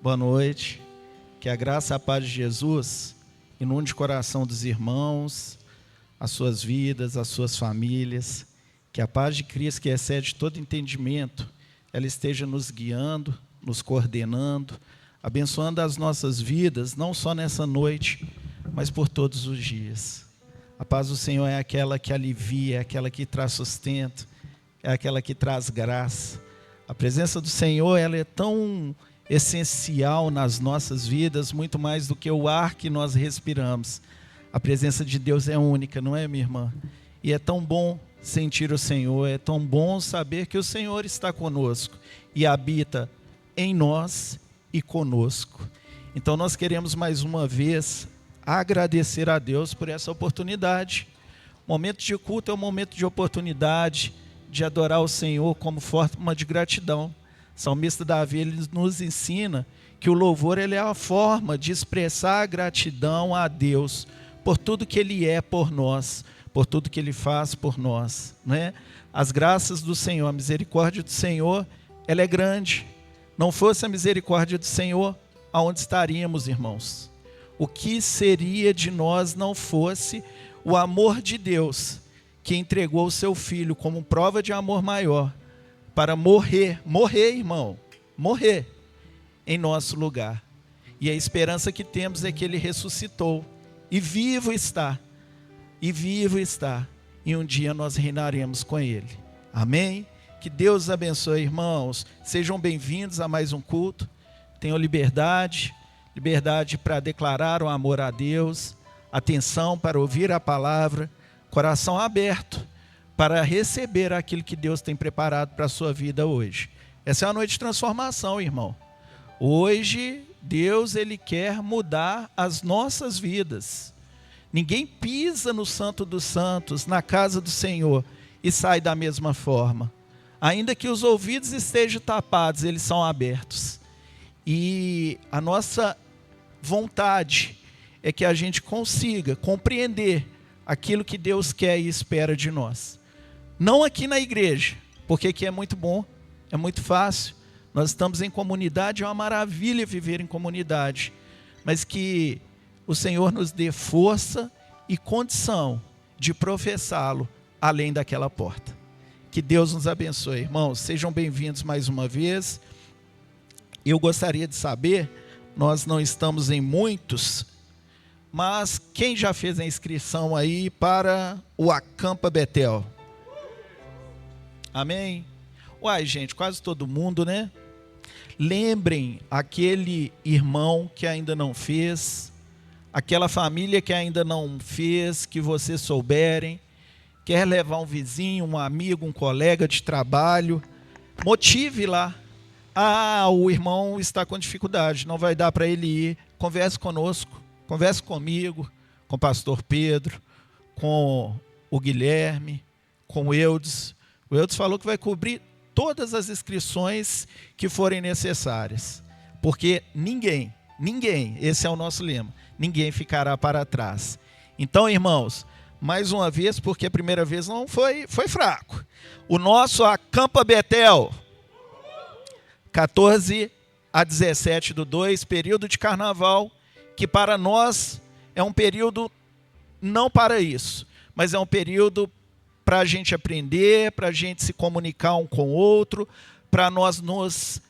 Boa noite. Que a graça e a paz de Jesus inunde o coração dos irmãos, as suas vidas, as suas famílias. Que a paz de Cristo, que excede todo entendimento, ela esteja nos guiando, nos coordenando, abençoando as nossas vidas, não só nessa noite, mas por todos os dias. A paz do Senhor é aquela que alivia, é aquela que traz sustento, é aquela que traz graça. A presença do Senhor, ela é tão essencial nas nossas vidas, muito mais do que o ar que nós respiramos. A presença de Deus é única, não é, minha irmã? E é tão bom sentir o Senhor, é tão bom saber que o Senhor está conosco e habita em nós e conosco. Então nós queremos mais uma vez agradecer a Deus por essa oportunidade. O momento de culto é um momento de oportunidade de adorar o Senhor como forma de gratidão. O salmista Davi, ele nos ensina que o louvor, ele é a forma de expressar a gratidão a Deus por tudo que Ele é por nós, por tudo que Ele faz por nós, né? As graças do Senhor, a misericórdia do Senhor, ela é grande. Não fosse a misericórdia do Senhor, aonde estaríamos, irmãos? O que seria de nós não fosse o amor de Deus, que entregou o seu Filho como prova de amor maior, para morrer, irmão, morrer em nosso lugar. E a esperança que temos é que Ele ressuscitou, e vivo está, e um dia nós reinaremos com Ele. Amém? Que Deus abençoe, irmãos. Sejam bem-vindos a mais um culto. Tenham liberdade para declarar o amor a Deus, atenção para ouvir a palavra, coração aberto para receber aquilo que Deus tem preparado para a sua vida hoje. Essa é uma noite de transformação, irmão. Hoje, Deus, Ele quer mudar as nossas vidas. Ninguém pisa no Santo dos Santos, na casa do Senhor, e sai da mesma forma. Ainda que os ouvidos estejam tapados, eles são abertos. E a nossa vontade é que a gente consiga compreender aquilo que Deus quer e espera de nós. Não aqui na igreja, porque aqui é muito bom, é muito fácil. Nós estamos em comunidade, é uma maravilha viver em comunidade. Mas que o Senhor nos dê força e condição de professá-lo além daquela porta. Que Deus nos abençoe, irmãos. Sejam bem-vindos mais uma vez. Eu gostaria de saber, nós não estamos em muitos, mas quem já fez a inscrição aí para o Acampa Betel? Amém? Uai, gente, quase todo mundo, né? Lembrem aquele irmão que ainda não fez, aquela família que ainda não fez, que vocês souberem, quer levar um vizinho, um amigo, um colega de trabalho, motive lá. Ah, o irmão está com dificuldade, não vai dar para ele ir. Converse conosco, converse comigo, com o pastor Pedro, com o Guilherme, com o Eudes. O Eudes falou que vai cobrir todas as inscrições que forem necessárias. Porque ninguém, esse é o nosso lema, ninguém ficará para trás. Então, irmãos, mais uma vez, porque a primeira vez não foi fraco. O nosso Acampa Betel, 14 a 17/2, período de carnaval, que para nós é um período não para isso, mas é um período para a gente aprender, para a gente se comunicar um com o outro, para nós nos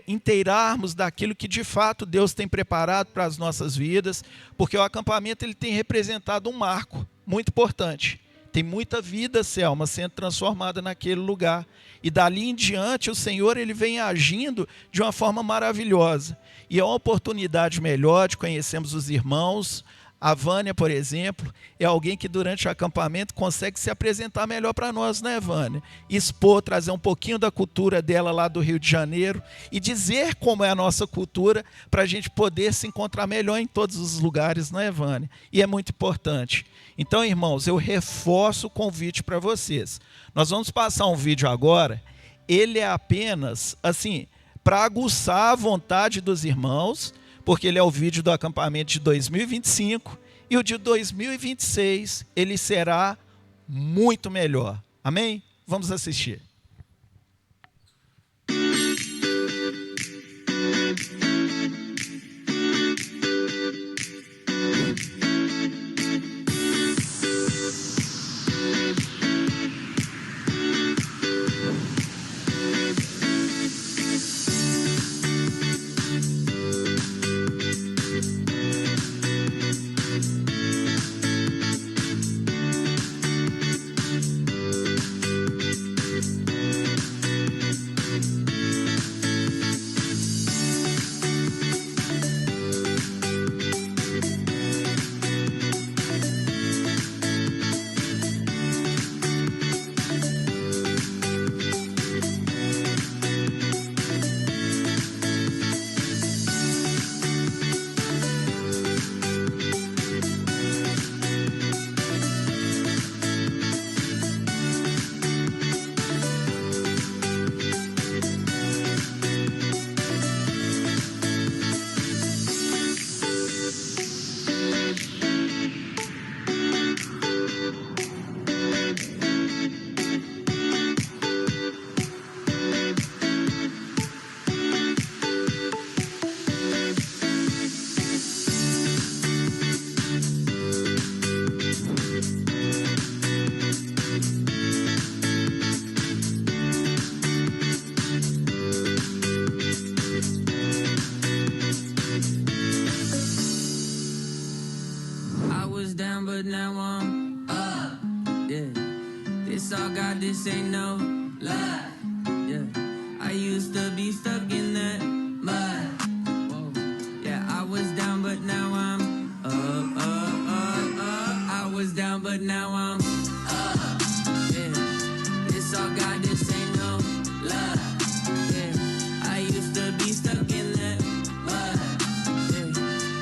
inteirarmos daquilo que de fato Deus tem preparado para as nossas vidas, porque o acampamento ele tem representado um marco muito importante. Tem muita vida, Selma, sendo transformada naquele lugar. E dali em diante o Senhor ele vem agindo de uma forma maravilhosa. E é uma oportunidade melhor de conhecermos os irmãos. A Vânia, por exemplo, é alguém que durante o acampamento consegue se apresentar melhor para nós, né, Vânia? Expor, trazer um pouquinho da cultura dela lá do Rio de Janeiro e dizer como é a nossa cultura para a gente poder se encontrar melhor em todos os lugares, não é, Vânia? E é muito importante. Então, irmãos, eu reforço o convite para vocês. Nós vamos passar um vídeo agora, ele é apenas, assim, para aguçar a vontade dos irmãos, porque ele é o vídeo do acampamento de 2025 e o de 2026 ele será muito melhor. Amém? Vamos assistir. this ain't no lie. Yeah, I used to be stuck in that mud. Whoa. Yeah, I was down, but now I'm up, up, up, up. I was down, but now I'm up. Yeah, this all God, this ain't no lie. Yeah, I used to be stuck in that mud. Yeah,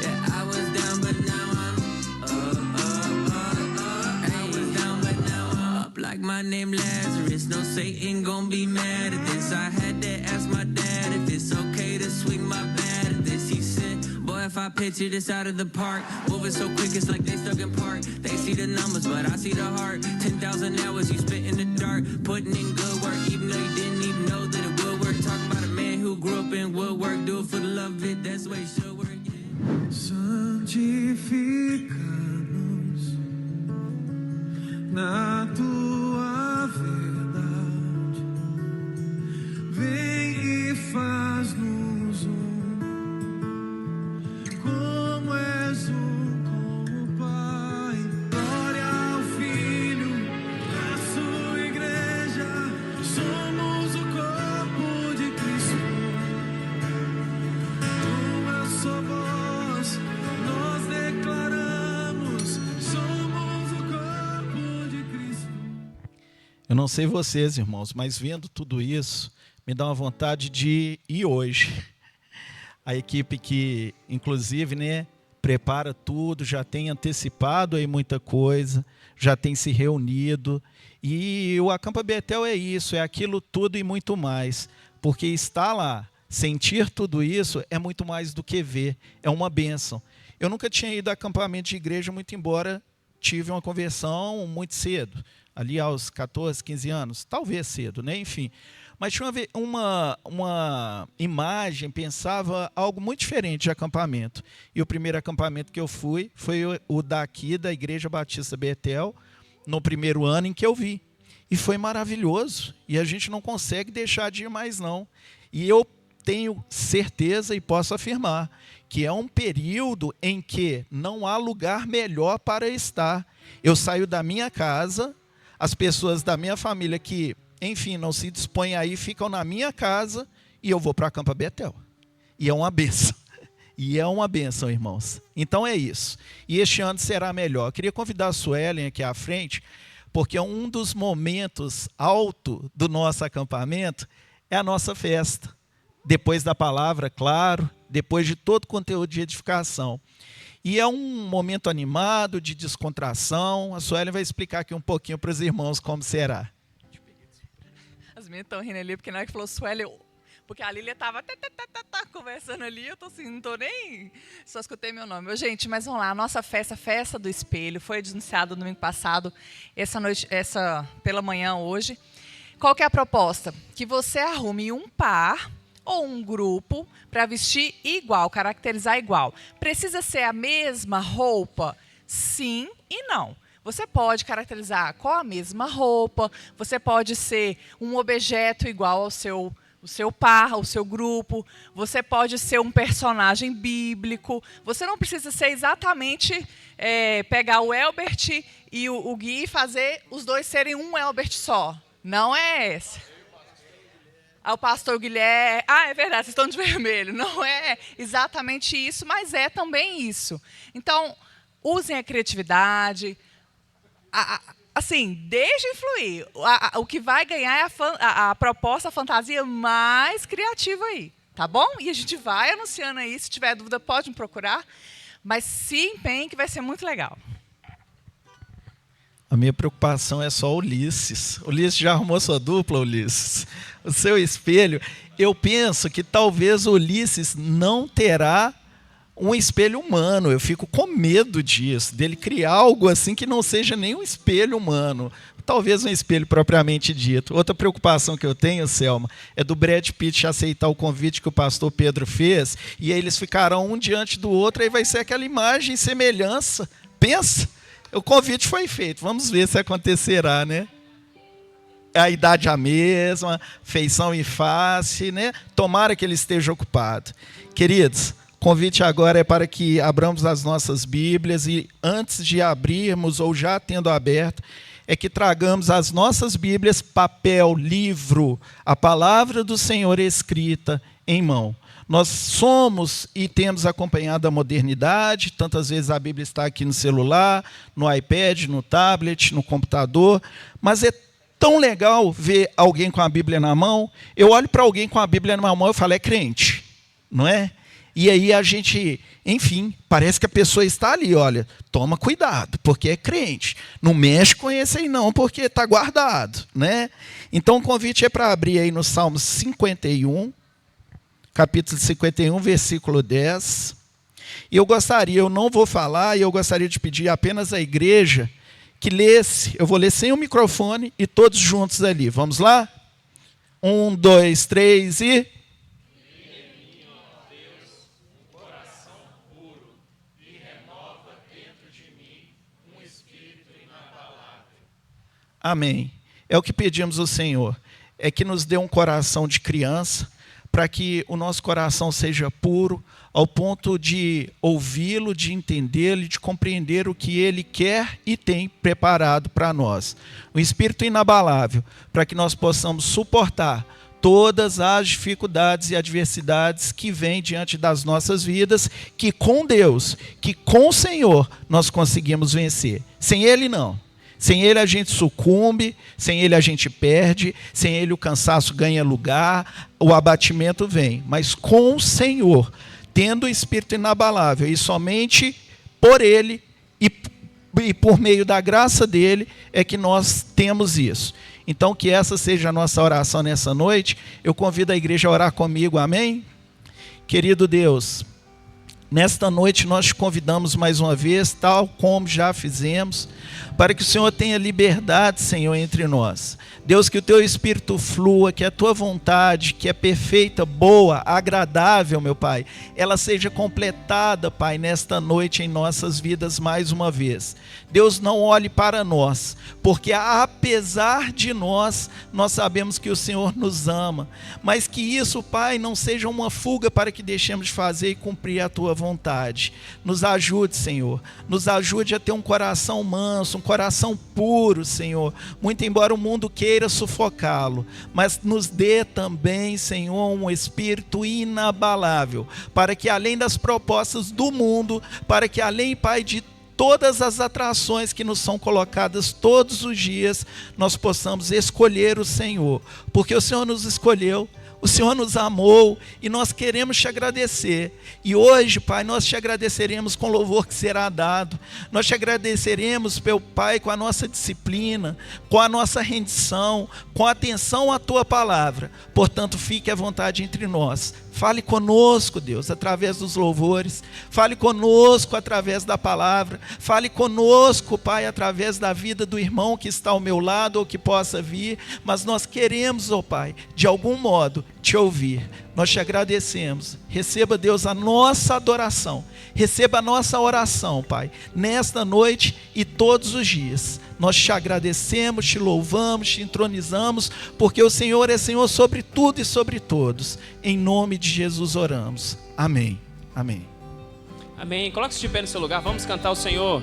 yeah, I was down, but now I'm up, up, up, up. I was down, but now I'm up like my name Lazarus. No Satan gon' be mad at this. I had to ask my dad if it's okay to swing my bat at this. He said, boy, if I picture this out of the park, moving so quick it's like they stuck in park. They see the numbers, but I see the heart. 10,000 hours you spent in the dark, putting in good work, even though you didn't even know that it would work. Talking about a man who grew up in woodwork, do it for the love of it, that's the way it should work. Yeah. Santifica-nos na tua verdade, vem e faz-nos como és com o Pai. Glória ao Filho, à sua igreja, somos o corpo de Cristo. Uma só voz nós declaramos, somos o corpo de Cristo. Eu não sei vocês, irmãos, mas vendo tudo isso, me dá uma vontade de ir hoje. A equipe que, inclusive, né, prepara tudo, já tem antecipado aí muita coisa, já tem se reunido. E o Acampa Betel é isso, é aquilo tudo e muito mais. Porque estar lá, sentir tudo isso, é muito mais do que ver, é uma bênção. Eu nunca tinha ido a acampamento de igreja, muito embora tive uma conversão muito cedo, ali aos 14, 15 anos, talvez cedo, né? Enfim. Mas tinha uma imagem, pensava algo muito diferente de acampamento. E o primeiro acampamento que eu fui foi o daqui da Igreja Batista Betel, no primeiro ano em que eu vi. E foi maravilhoso. E a gente não consegue deixar de ir mais não. E eu tenho certeza e posso afirmar que é um período em que não há lugar melhor para estar. Eu saio da minha casa, as pessoas da minha família que, enfim, não se dispõem aí, ficam na minha casa e eu vou para a Acampa Betel. E é uma bênção. E é uma bênção, irmãos. Então é isso. E este ano será melhor. Eu queria convidar a Suelen aqui à frente, porque um dos momentos altos do nosso acampamento é a nossa festa. Depois da palavra, claro, depois de todo o conteúdo de edificação. E é um momento animado, de descontração. A Suelen vai explicar aqui um pouquinho para os irmãos como será. As meninas estão rindo ali, porque na hora que falou Sueli, porque a Lília estava conversando ali, eu tô assim, não tô nem, só escutei meu nome. Gente, mas vamos lá, a nossa festa do espelho, foi anunciada no domingo passado, pela manhã hoje. Qual que é a proposta? Que você arrume um par ou um grupo para vestir igual, caracterizar igual. Precisa ser a mesma roupa? Sim e não. Você pode caracterizar com a mesma roupa, você pode ser um objeto igual ao seu par, ao seu grupo, você pode ser um personagem bíblico, você não precisa ser exatamente pegar o Elbert e o Gui e fazer os dois serem um Elbert só. Não é esse. O pastor Guilherme... é verdade, vocês estão de vermelho. Não é exatamente isso, mas é também isso. Então, usem a criatividade... Assim, deixa influir. O que vai ganhar é a proposta, a fantasia mais criativa aí, tá bom? E a gente vai anunciando aí, se tiver dúvida pode me procurar, mas se empenhe que vai ser muito legal. A minha preocupação é só o Ulisses. Ulisses já arrumou sua dupla, Ulisses? O seu espelho. Eu penso que talvez o Ulisses não terá um espelho humano. Eu fico com medo disso, dele criar algo assim que não seja nem um espelho humano. Talvez um espelho propriamente dito. Outra preocupação que eu tenho, Selma, é do Brad Pitt aceitar o convite que o pastor Pedro fez, e aí eles ficarão um diante do outro, aí vai ser aquela imagem e semelhança. Pensa, o convite foi feito, vamos ver se acontecerá, né? A idade a mesma, feição e face, né? Tomara que ele esteja ocupado. Queridos, o convite agora é para que abramos as nossas Bíblias e antes de abrirmos ou já tendo aberto, é que tragamos as nossas Bíblias, papel, livro, a palavra do Senhor escrita em mão. Nós somos e temos acompanhado a modernidade, tantas vezes a Bíblia está aqui no celular, no iPad, no tablet, no computador, mas é tão legal ver alguém com a Bíblia na mão. Eu olho para alguém com a Bíblia na mão e falo, é crente, não é? E aí a gente, enfim, parece que a pessoa está ali, olha, toma cuidado, porque é crente. Não mexe com esse aí não, porque está guardado, né? Então o convite é para abrir aí no Salmo 51, capítulo 51, versículo 10. E eu não vou falar, e eu gostaria de pedir apenas à igreja que lesse. Eu vou ler sem o microfone e todos juntos ali. Vamos lá? 1, 2, 3 e... Amém. É o que pedimos ao Senhor, é que nos dê um coração de criança, para que o nosso coração seja puro, ao ponto de ouvi-lo, de entendê-lo, de compreender o que Ele quer e tem preparado para nós. Um espírito inabalável, para que nós possamos suportar todas as dificuldades e adversidades que vêm diante das nossas vidas, que com Deus, que com o Senhor, nós conseguimos vencer. Sem Ele, não. Sem Ele a gente sucumbe, sem Ele a gente perde, sem Ele o cansaço ganha lugar, o abatimento vem. Mas com o Senhor, tendo o Espírito inabalável, e somente por Ele e por meio da graça dEle, é que nós temos isso. Então que essa seja a nossa oração nessa noite. Eu convido a igreja a orar comigo, amém? Querido Deus, nesta noite nós te convidamos mais uma vez, tal como já fizemos, para que o Senhor tenha liberdade, Senhor, entre nós. Deus, que o Teu Espírito flua, que a Tua vontade, que é perfeita, boa, agradável, meu Pai, ela seja completada, Pai, nesta noite em nossas vidas mais uma vez. Deus, não olhe para nós, porque apesar de nós sabemos que o Senhor nos ama, mas que isso, Pai, não seja uma fuga para que deixemos de fazer e cumprir a Tua vontade. Nos ajude, Senhor, nos ajude a ter um coração manso, um coração puro, Senhor, muito embora o mundo queira sufocá-lo, mas nos dê também, Senhor, um espírito inabalável, para que além das propostas do mundo, para que além, Pai, de todas as atrações que nos são colocadas todos os dias, nós possamos escolher o Senhor, porque o Senhor nos escolheu, o Senhor nos amou e nós queremos te agradecer. E hoje, Pai, nós te agradeceremos com o louvor que será dado. Nós te agradeceremos, meu Pai, com a nossa disciplina, com a nossa rendição, com a atenção à Tua palavra. Portanto, fique à vontade entre nós. Fale conosco, Deus, através dos louvores. Fale conosco através da palavra. Fale conosco, Pai, através da vida do irmão que está ao meu lado ou que possa vir. Mas nós queremos, ó Pai, de algum modo, te ouvir. Nós te agradecemos. Receba, Deus, a nossa adoração. Receba a nossa oração, Pai, nesta noite e todos os dias. Nós te agradecemos, te louvamos, te entronizamos, porque o Senhor é Senhor sobre tudo e sobre todos. Em nome de Jesus oramos. Amém. Amém. Amém. Coloque-se de pé no seu lugar. Vamos cantar o Senhor.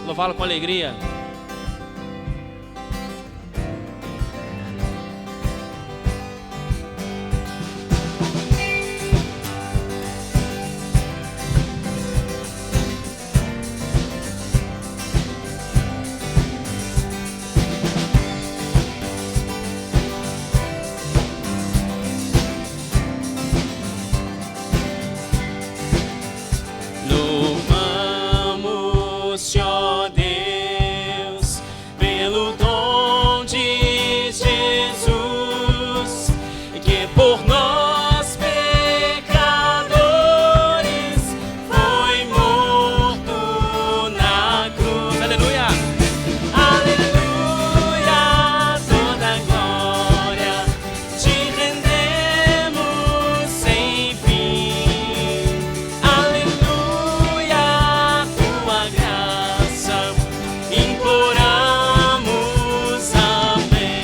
Louvá-lo com alegria. Louvamos-te, ó Deus, pelo dom de Jesus, que por nós pecadores foi morto na cruz. Aleluia! Aleluia! Toda glória te rendemos sem fim. Aleluia! Tua graça imploramos. Amém.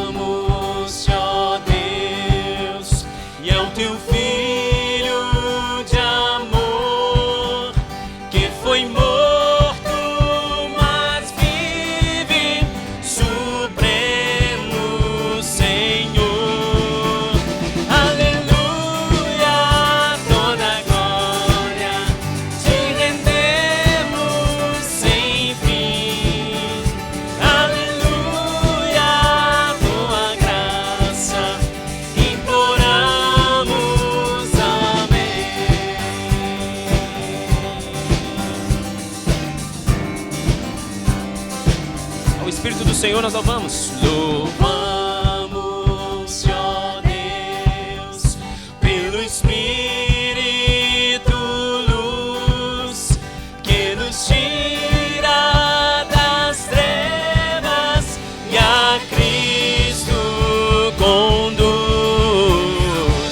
Louvamos-te, ó Deus, e ao Ao Espírito do Senhor nós louvamos. Louvamos, ó Deus, pelo Espírito, luz que nos tira das trevas e a Cristo conduz.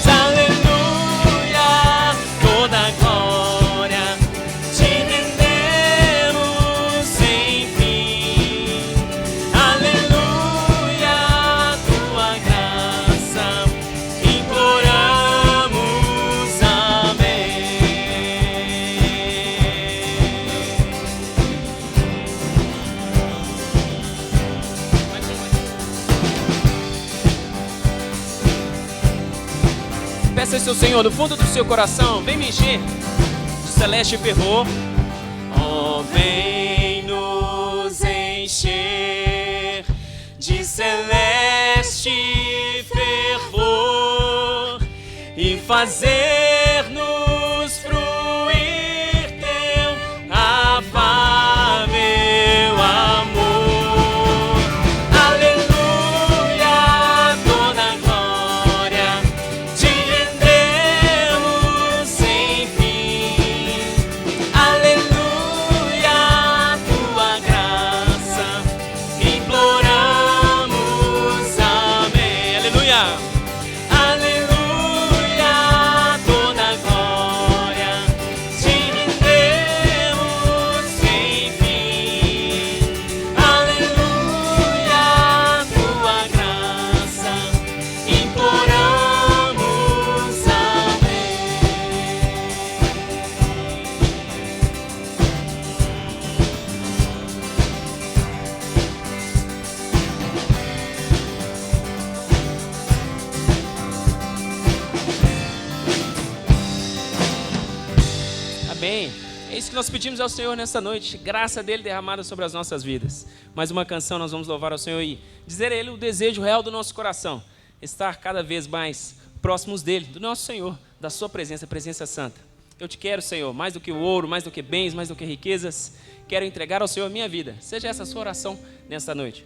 Aleluia, toda glória te rendemos sem fim. Aleluia, tua graça imploramos. Amém. Peça ao seu Senhor do fundo do seu coração, vem me encher de celeste fervor. Oh, vem nos encher de celeste fervor e fazer-nos fruir teu afável amor. Aleluia, toda glória te rendemos sem fim. Aleluia, tua graça imploramos. Amém. Aleluia. Aleluia, toda glória te rendemos sem fim. Aleluia, tua graça imploramos. Amém. Amém. É isso que nós pedimos ao Senhor nessa noite. Graça dele derramada sobre as nossas vidas. Mais uma canção nós vamos louvar ao Senhor e dizer a Ele o desejo real do nosso coração. Estar cada vez mais próximos dele, do nosso Senhor, da sua presença, a presença santa. Eu te quero, Senhor, mais do que o ouro, mais do que bens, mais do que riquezas. Quero entregar ao Senhor a minha vida. Seja essa a sua oração nessa noite.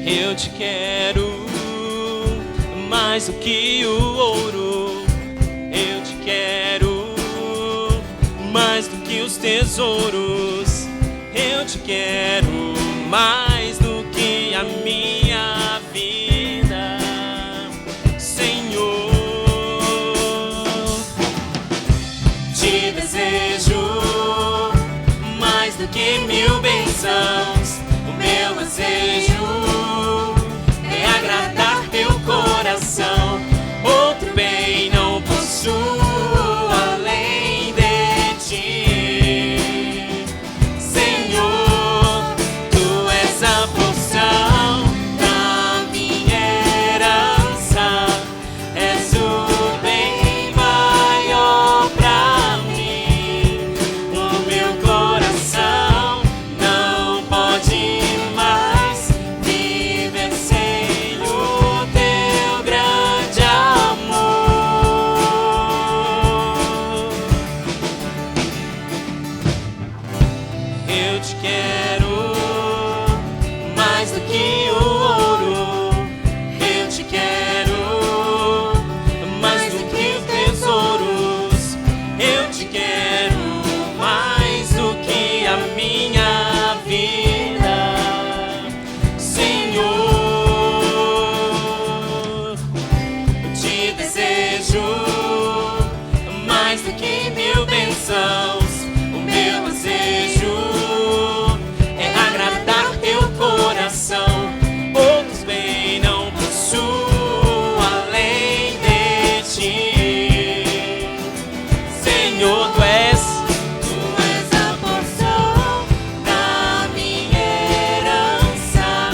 Eu te quero mais do que o ouro. Eu te quero mais do que os tesouros. Eu te quero mais do que a minha vida, Senhor. Te desejo mais do que mil bênçãos. O meu desejo é agradar teu coração. Outro bem não possuo além de ti, Senhor. Tu és a porção da minha herança. És o bem maior pra mim. O meu coração não pode mais viver sem o teu grande amor. Eu te quero mais do que o ouro. Eu te quero mais do que os tesouros. Eu te quero mais do que a minha vida, Senhor. Eu te desejo mais do que mil bênçãos. O meu desejo é agradar teu coração. Outros bem não possuo além de ti, Senhor. Tu és a porção da minha herança.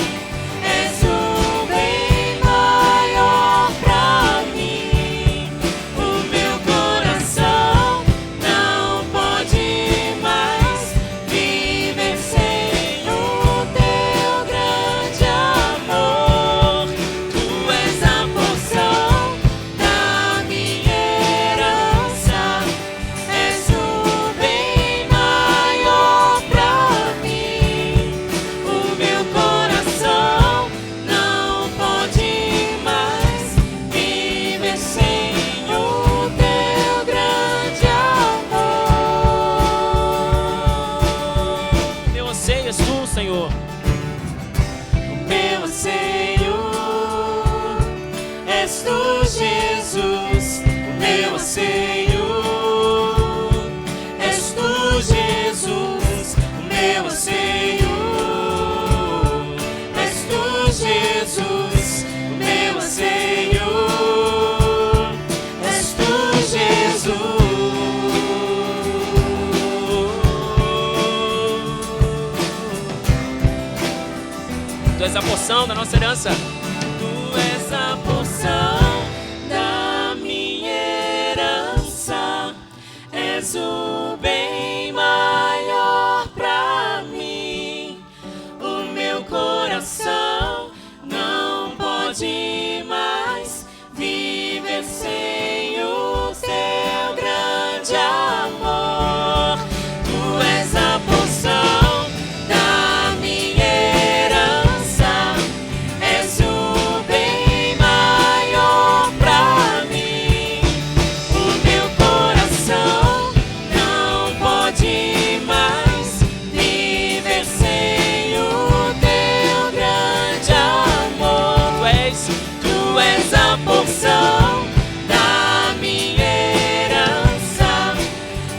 És o bem maior pra mim. Jesus, o meu anseio. És tu, Jesus, o meu anseio. És tu, Jesus, o meu anseio. És tu, Jesus. Tu és a porção da nossa herança. Tu és a porção da minha herança. És o bem maior pra mim. O meu coração não pode mais viver sem o teu grande amor. Tu és a porção da minha herança. És o bem maior pra mim. O meu coração não pode mais viver sem o teu grande amor. Tu és a porção da minha herança.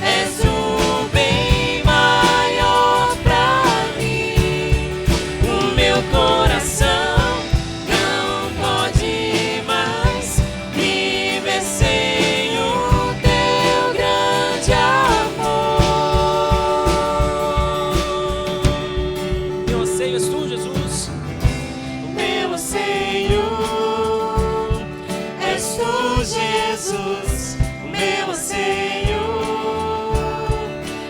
És o bem maior pra mim. O meu coração não pode mais viver sem o teu grande amor. Meu anseio és tu, Jesus. O meu anseio és tu, Jesus. O meu anseio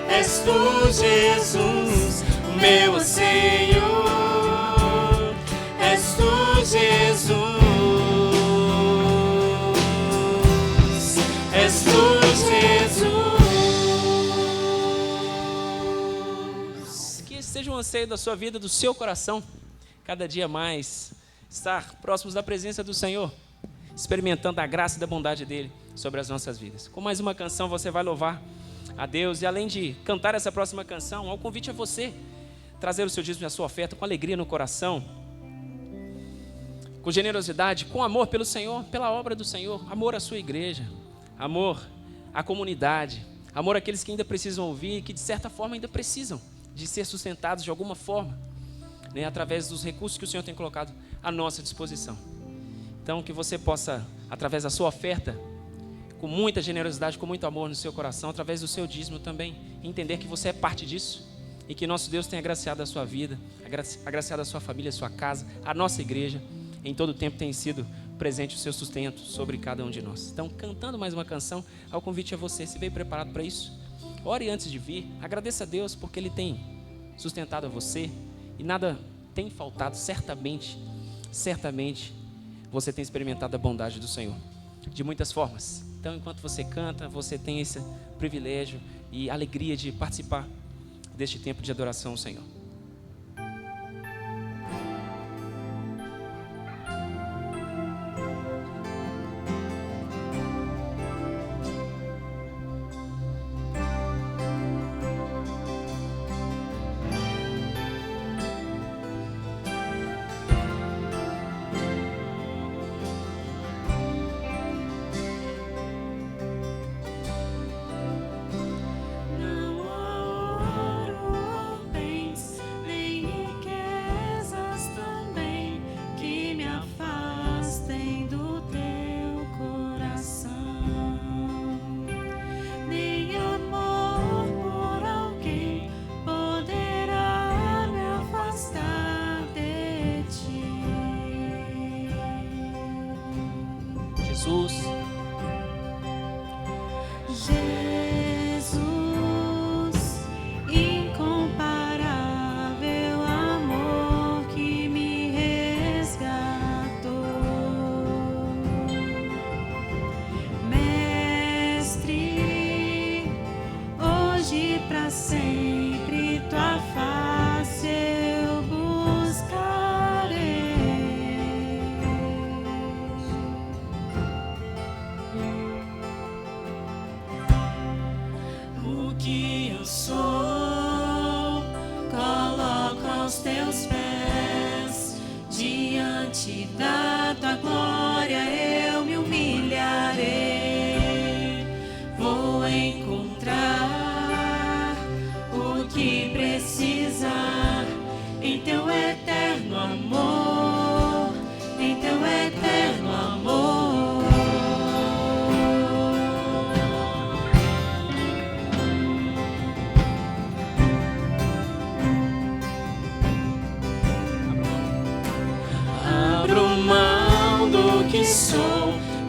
és tu, Jesus. O meu anseio és tu, Jesus. És tu, Jesus. Que esse seja um anseio da sua vida, do seu coração, cada dia mais estar próximos da presença do Senhor, experimentando a graça e da bondade dele sobre as nossas vidas. Com mais uma canção você vai louvar a Deus, e além de cantar essa próxima canção, o convite é você trazer o seu dízimo e a sua oferta com alegria no coração, com generosidade, com amor pelo Senhor, pela obra do Senhor, amor à sua igreja, amor à comunidade, amor àqueles que ainda precisam ouvir, que de certa forma ainda precisam de ser sustentados de alguma forma, né, através dos recursos que o Senhor tem colocado à nossa disposição. Então, que você possa, através da sua oferta, com muita generosidade, com muito amor no seu coração, através do seu dízimo também, entender que você é parte disso e que nosso Deus tem agraciado a sua vida, agraciado a sua família, a sua casa, a nossa igreja. Em todo o tempo tem sido presente o seu sustento sobre cada um de nós. Então, cantando mais uma canção, ao convite a você, se veio preparado para isso, ore antes de vir, agradeça a Deus porque Ele tem sustentado a você e nada tem faltado, certamente você tem experimentado a bondade do Senhor, de muitas formas. Então, enquanto você canta, você tem esse privilégio e alegria de participar deste tempo de adoração ao Senhor. Não há ouro ou bens, nem riquezas também, que me afastem do teu coração. Nem amor por alguém poderá me afastar de ti. Jesus, Jesus, incomparável amor que me resgatou. Mestre, hoje pra sempre tua face eu buscarei.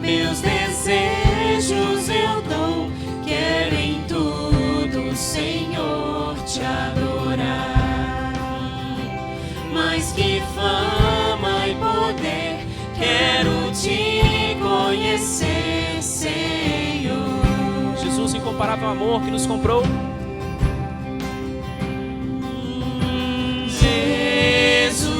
meus desejos eu dou. Quero em tudo, Senhor, te adorar. Mais que fama e poder, quero te conhecer, Senhor. Jesus, incomparável amor que nos comprou. Jesus,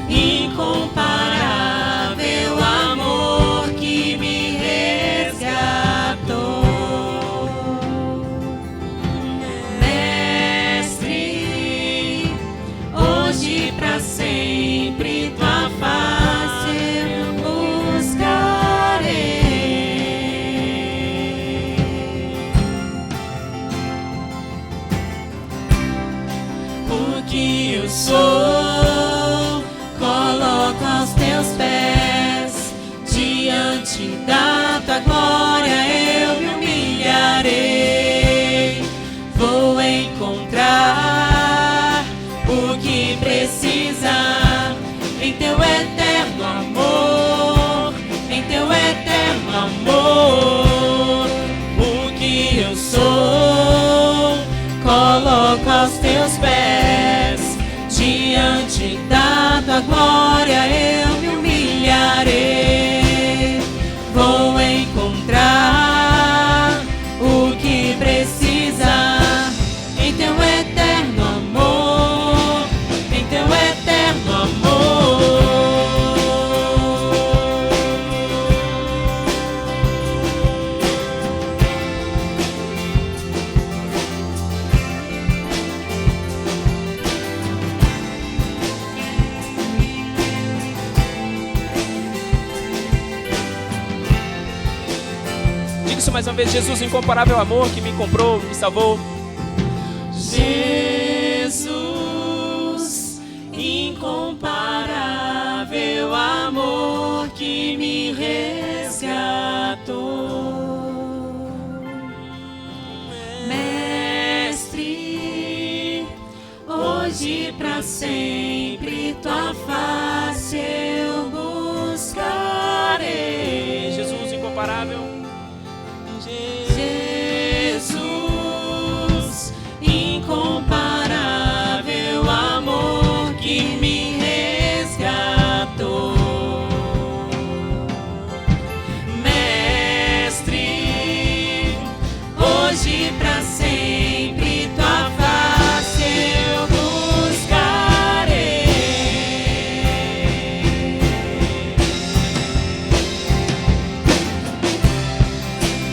incomparável amor que me resgatou. Mestre, hoje pra sempre tua face eu buscarei. O que eu sou, coloco aos teus pés. Diante da tua glória eu me humilharei. Vou encontrar o que precisar em teu eterno amor, em teu eterno amor. O que eu sou, coloco aos teus pés. Diante da tua glória eu me humilharei. Vou encontrar o que precisar em teu eterno amor, em teu eterno amor. Diga isso mais uma vez. Jesus, incomparável amor que me comprou, me salvou. Jesus, incomparável amor que me resgatou. Mestre, hoje pra sempre tua face eu buscarei. Jesus, incomparável. Jesus, incomparável amor que me resgatou. Mestre, hoje pra sempre tua face eu buscarei.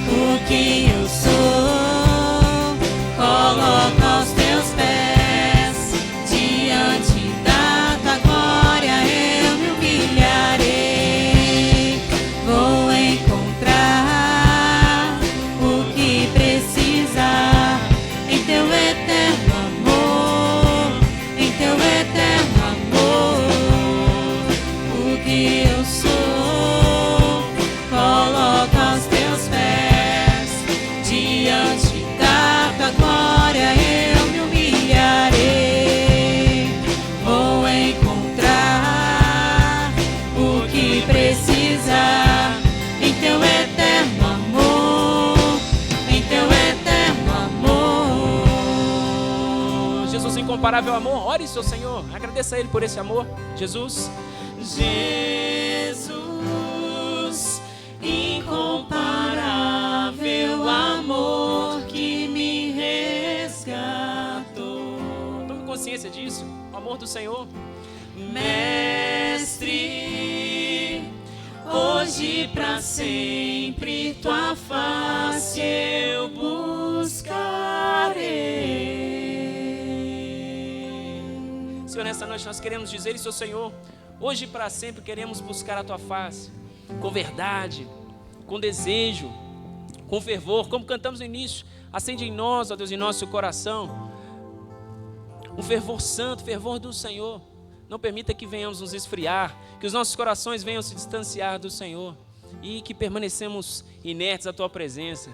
O que eu sou, coloco aos teus pés. Diante da tua glória eu me humilharei. Vou encontrar o que precisar em teu eterno amor, em teu eterno amor. O que eu sou, coloco aos teus pés. Diante da tua glória eu me humilharei. Vou encontrar o que precisar em teu eterno amor, em teu eterno amor. Jesus, incomparável amor. Ore, seu Senhor. Agradeça a Ele por esse amor. Jesus. Jesus, incomparável amor que me resgatou. Tome consciência disso. O amor do Senhor. Mestre, hoje pra sempre tua face eu buscarei. Senhor, nessa noite nós queremos dizer isso ao Senhor. Hoje e para sempre queremos buscar a tua face. Com verdade, com desejo, com fervor. Como cantamos no início. Acende em nós, ó Deus, em nosso coração um fervor santo, fervor do Senhor. Não permita que venhamos nos esfriar, que os nossos corações venham se distanciar do Senhor e que permanecemos inertes à tua presença.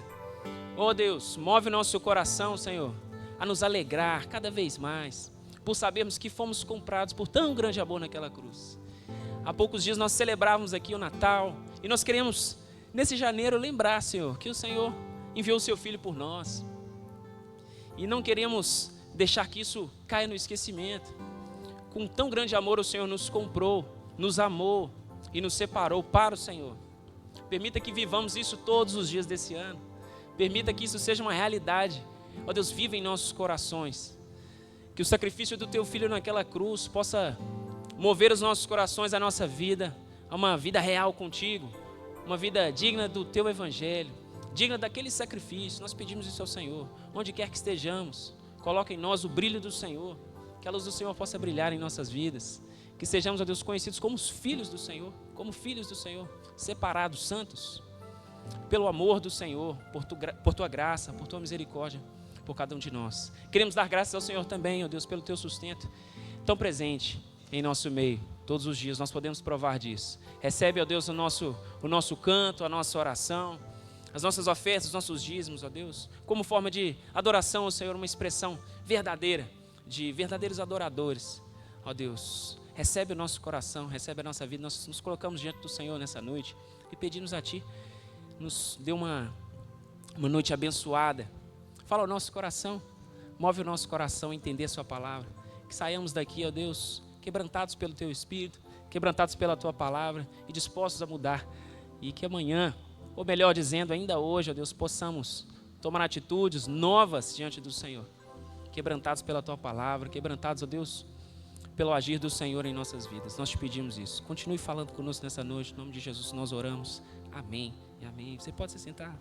Ó Deus, move o nosso coração, Senhor, a nos alegrar cada vez mais, por sabermos que fomos comprados por tão grande amor naquela cruz. Há poucos dias nós celebrávamos aqui o Natal e nós queremos, nesse janeiro, lembrar, Senhor, que o Senhor enviou o seu Filho por nós. E não queremos deixar que isso caia no esquecimento. Com tão grande amor o Senhor nos comprou, nos amou e nos separou para o Senhor. Permita que vivamos isso todos os dias desse ano. Permita que isso seja uma realidade. Ó Deus, viva em nossos corações. Que o sacrifício do Teu Filho naquela cruz possa mover os nossos corações, a nossa vida, a uma vida real contigo, uma vida digna do Teu Evangelho, digna daquele sacrifício. Nós pedimos isso ao Senhor, onde quer que estejamos, coloca em nós o brilho do Senhor, que a luz do Senhor possa brilhar em nossas vidas, que sejamos, ó Deus, conhecidos como os filhos do Senhor, separados, santos, pelo amor do Senhor, por Tua graça, por Tua misericórdia, por cada um de nós. Queremos dar graças ao Senhor também, ó Deus, pelo Teu sustento tão presente em nosso meio, todos os dias, nós podemos provar disso. Recebe, ó Deus, o nosso canto, a nossa oração, as nossas ofertas, os nossos dízimos, ó Deus, como forma de adoração ao Senhor, uma expressão verdadeira, de verdadeiros adoradores, ó Deus. Recebe o nosso coração, recebe a nossa vida. Nós nos colocamos diante do Senhor nessa noite e pedimos a Ti, nos dê uma noite abençoada. Fala ao nosso coração, move o nosso coração a entender a Sua palavra. Que saiamos daqui, ó Deus, quebrantados pelo Teu Espírito, quebrantados pela Tua palavra e dispostos a mudar. E que amanhã, ou melhor dizendo, ainda hoje, ó Deus, possamos tomar atitudes novas diante do Senhor. Quebrantados pela Tua palavra, quebrantados, ó Deus, pelo agir do Senhor em nossas vidas. Nós te pedimos isso. Continue falando conosco nessa noite. Em nome de Jesus nós oramos. Amém e amém. Você pode se sentar.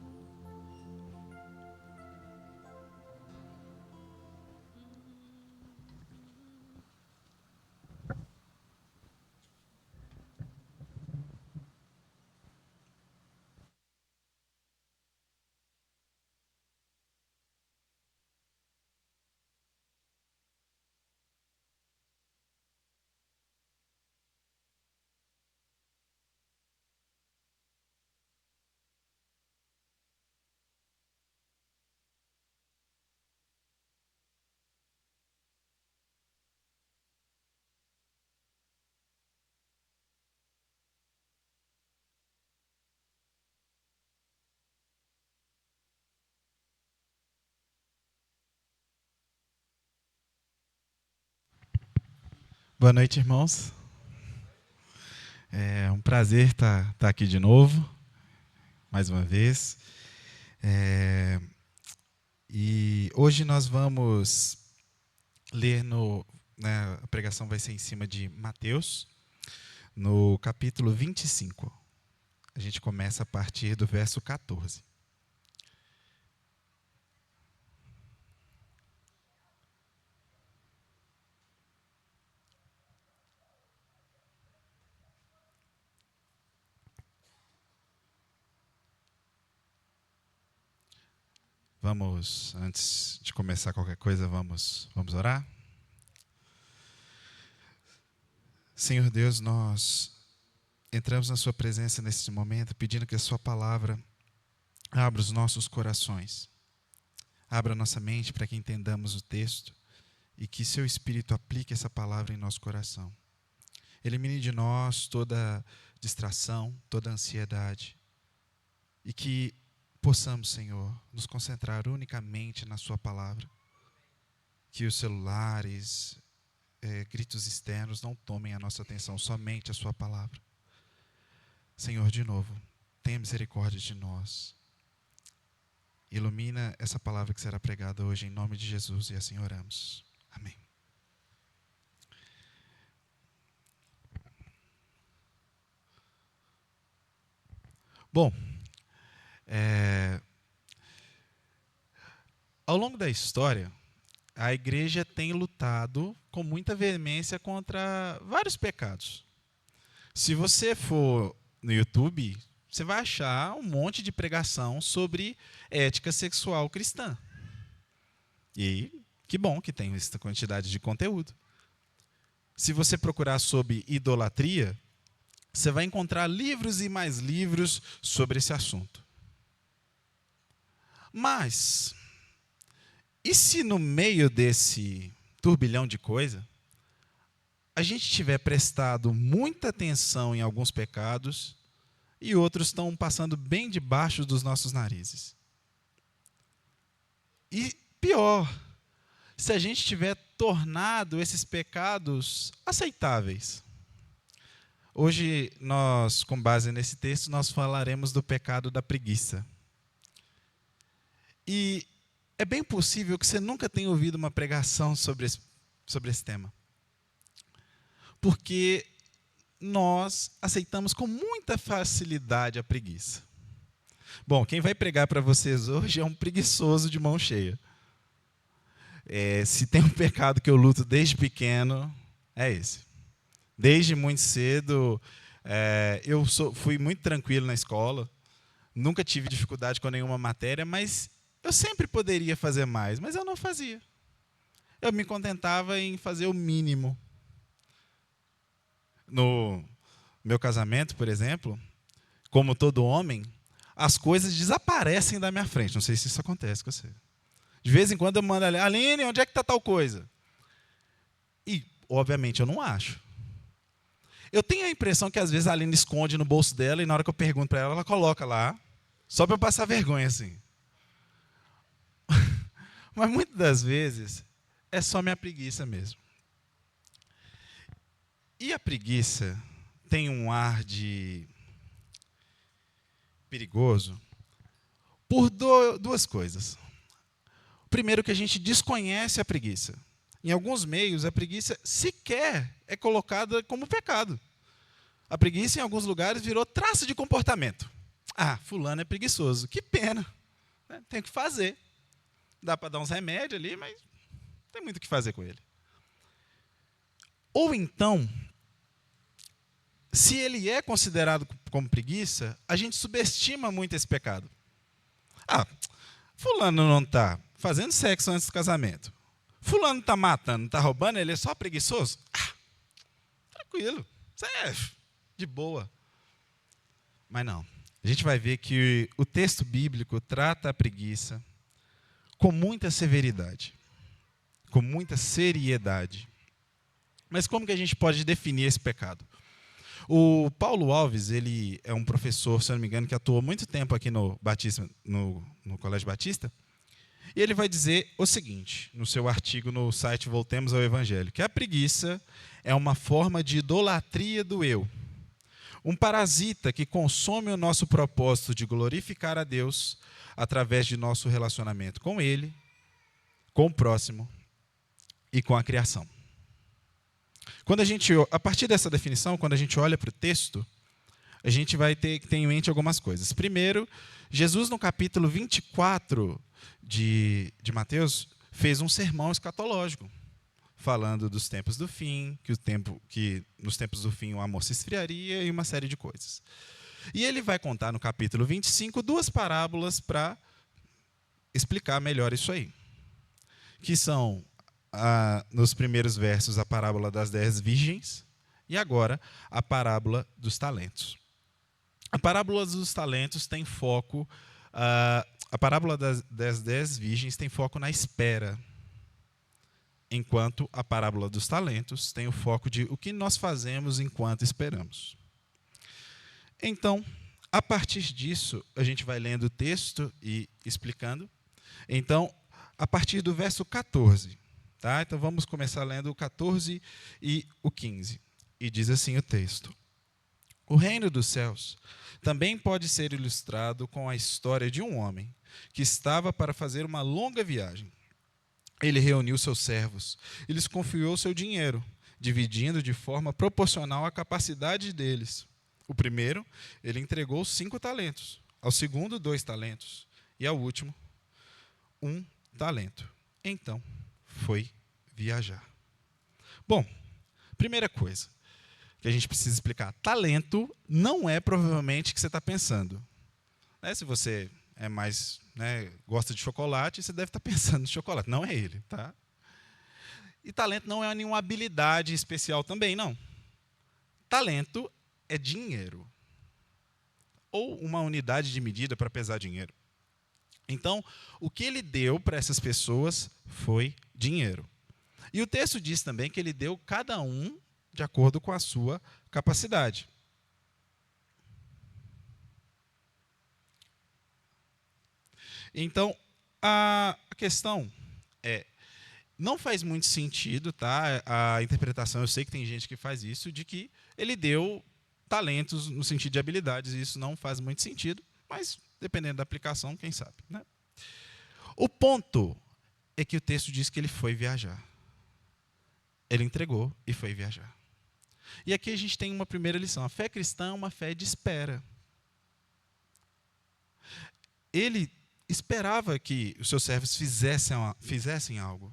Boa noite, irmãos. É um prazer estar aqui de novo, mais uma vez. E hoje nós vamos ler a pregação vai ser em cima de Mateus, no capítulo 25. A gente começa a partir do verso 14. Antes de começar qualquer coisa, vamos orar? Senhor Deus, nós entramos na Sua presença nesse momento, pedindo que a Sua palavra abra os nossos corações, abra a nossa mente para que entendamos o texto e que Seu Espírito aplique essa palavra em nosso coração. Elimine de nós toda distração, toda ansiedade e que possamos, Senhor, nos concentrar unicamente na Sua palavra. Que os celulares, gritos externos não tomem a nossa atenção, somente a Sua palavra. Senhor, de novo, tenha misericórdia de nós. Ilumina essa palavra que será pregada hoje em nome de Jesus e assim oramos. Amém. Bom, ao longo da história, a igreja tem lutado com muita veemência contra vários pecados. Se você for no YouTube, você vai achar um monte de pregação sobre ética sexual cristã. E que bom que tem essa quantidade de conteúdo. Se você procurar sobre idolatria, você vai encontrar livros e mais livros sobre esse assunto. Mas, e se no meio desse turbilhão de coisa, a gente tiver prestado muita atenção em alguns pecados e outros estão passando bem debaixo dos nossos narizes. E pior, se a gente tiver tornado esses pecados aceitáveis. Hoje, nós, com base nesse texto, nós falaremos do pecado da preguiça. E é bem possível que você nunca tenha ouvido uma pregação sobre esse tema. Porque nós aceitamos com muita facilidade a preguiça. Bom, quem vai pregar para vocês hoje é um preguiçoso de mão cheia. Se tem um pecado que eu luto desde pequeno, é esse. Desde muito cedo, fui muito tranquilo na escola, nunca tive dificuldade com nenhuma matéria, mas eu sempre poderia fazer mais, mas eu não fazia. Eu me contentava em fazer o mínimo. No meu casamento, por exemplo, como todo homem, as coisas desaparecem da minha frente. Não sei se isso acontece com você. De vez em quando eu mando ali, Aline, onde é que está tal coisa? E, obviamente, eu não acho. Eu tenho a impressão que, às vezes, a Aline esconde no bolso dela e, na hora que eu pergunto para ela, ela coloca lá, só para eu passar vergonha, assim. Mas, muitas das vezes, é só minha preguiça mesmo. E a preguiça tem um ar de perigoso por duas coisas. Primeiro, que a gente desconhece a preguiça. Em alguns meios, a preguiça sequer é colocada como pecado. A preguiça, em alguns lugares, virou traço de comportamento. Ah, fulano é preguiçoso. Que pena. Tem que fazer. Dá para dar uns remédios ali, mas não tem muito o que fazer com ele. Ou então, se ele é considerado como preguiça, a gente subestima muito esse pecado. Ah, fulano não está fazendo sexo antes do casamento. Fulano está matando, está roubando, ele é só preguiçoso? Ah, tranquilo, isso é de boa. Mas não. A gente vai ver que o texto bíblico trata a preguiça com muita severidade, com muita seriedade. Mas como que a gente pode definir esse pecado? O Paulo Alves, ele é um professor, se não me engano, que atuou muito tempo aqui no Colégio Batista, e ele vai dizer o seguinte, no seu artigo no site Voltemos ao Evangelho, que a preguiça é uma forma de idolatria do eu, um parasita que consome o nosso propósito de glorificar a Deus através de nosso relacionamento com Ele, com o próximo e com a criação. A partir dessa definição, quando a gente olha para o texto, a gente vai ter que ter em mente algumas coisas. Primeiro, Jesus, no capítulo 24 de Mateus, fez um sermão escatológico, falando dos tempos do fim, que nos tempos do fim o amor se esfriaria e uma série de coisas. E ele vai contar no capítulo 25 duas parábolas para explicar melhor isso aí, que são nos primeiros versos a parábola das 10 virgens e agora a parábola dos talentos. A parábola dos talentos tem foco, a parábola das 10 virgens tem foco na espera, enquanto a parábola dos talentos tem o foco de o que nós fazemos enquanto esperamos. Então, a partir disso, a gente vai lendo o texto e explicando. Então, a partir do verso 14, tá? Então, vamos começar lendo o 14 e o 15. E diz assim o texto: O reino dos céus também pode ser ilustrado com a história de um homem que estava para fazer uma longa viagem. Ele reuniu seus servos e lhes confiou seu dinheiro, dividindo de forma proporcional à capacidade deles. O primeiro, ele entregou 5 talentos, ao segundo 2 talentos e ao último 1 talento. Então, foi viajar. Bom, primeira coisa que a gente precisa explicar. Talento não é provavelmente o que você está pensando. Se você é mais, gosta de chocolate, você deve estar pensando em chocolate. Não é ele, tá? E talento não é nenhuma habilidade especial também, não. Talento é dinheiro. Ou uma unidade de medida para pesar dinheiro. Então, o que ele deu para essas pessoas foi dinheiro. E o texto diz também que ele deu cada um de acordo com a sua capacidade. Então, a questão é, não faz muito sentido, tá? A interpretação, eu sei que tem gente que faz isso, de que ele deu talentos no sentido de habilidades, e isso não faz muito sentido, mas dependendo da aplicação, quem sabe, né? O ponto é que o texto diz que ele foi viajar. Ele entregou e foi viajar. E aqui a gente tem uma primeira lição. A fé cristã é uma fé de espera. Ele esperava que os seus servos fizessem algo.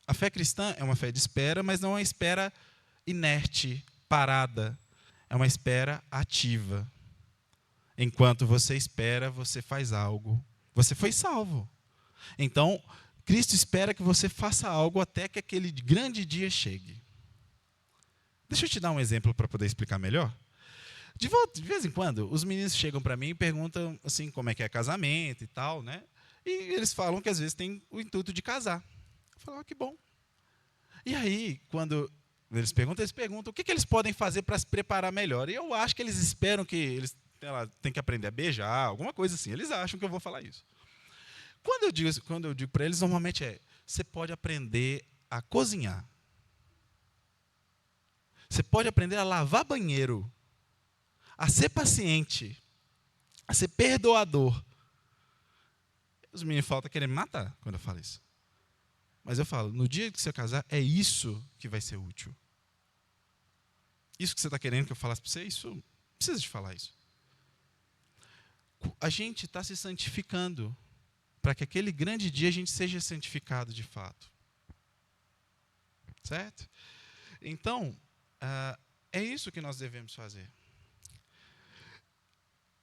A fé cristã é uma fé de espera, mas não é uma espera inerte, parada. É uma espera ativa. Enquanto você espera, você faz algo. Você foi salvo. Então, Cristo espera que você faça algo até que aquele grande dia chegue. Deixa eu te dar um exemplo para poder explicar melhor. De vez em quando, os meninos chegam para mim e perguntam assim, como é que é casamento e tal, né? E eles falam que às vezes tem o intuito de casar. Eu falo, que bom. E aí, quando eles perguntam o que eles podem fazer para se preparar melhor. E eu acho que eles esperam que eles têm que aprender a beijar, alguma coisa assim. Eles acham que eu vou falar isso. Quando eu digo para eles, normalmente você pode aprender a cozinhar. Você pode aprender a lavar banheiro, a ser paciente, a ser perdoador. Os meninos faltam querer me matar quando eu falo isso. Mas eu falo, no dia que você casar, é isso que vai ser útil. Isso que você está querendo que eu falasse para você, isso não precisa de falar isso. A gente está se santificando para que aquele grande dia a gente seja santificado de fato. Certo? Então, é isso que nós devemos fazer.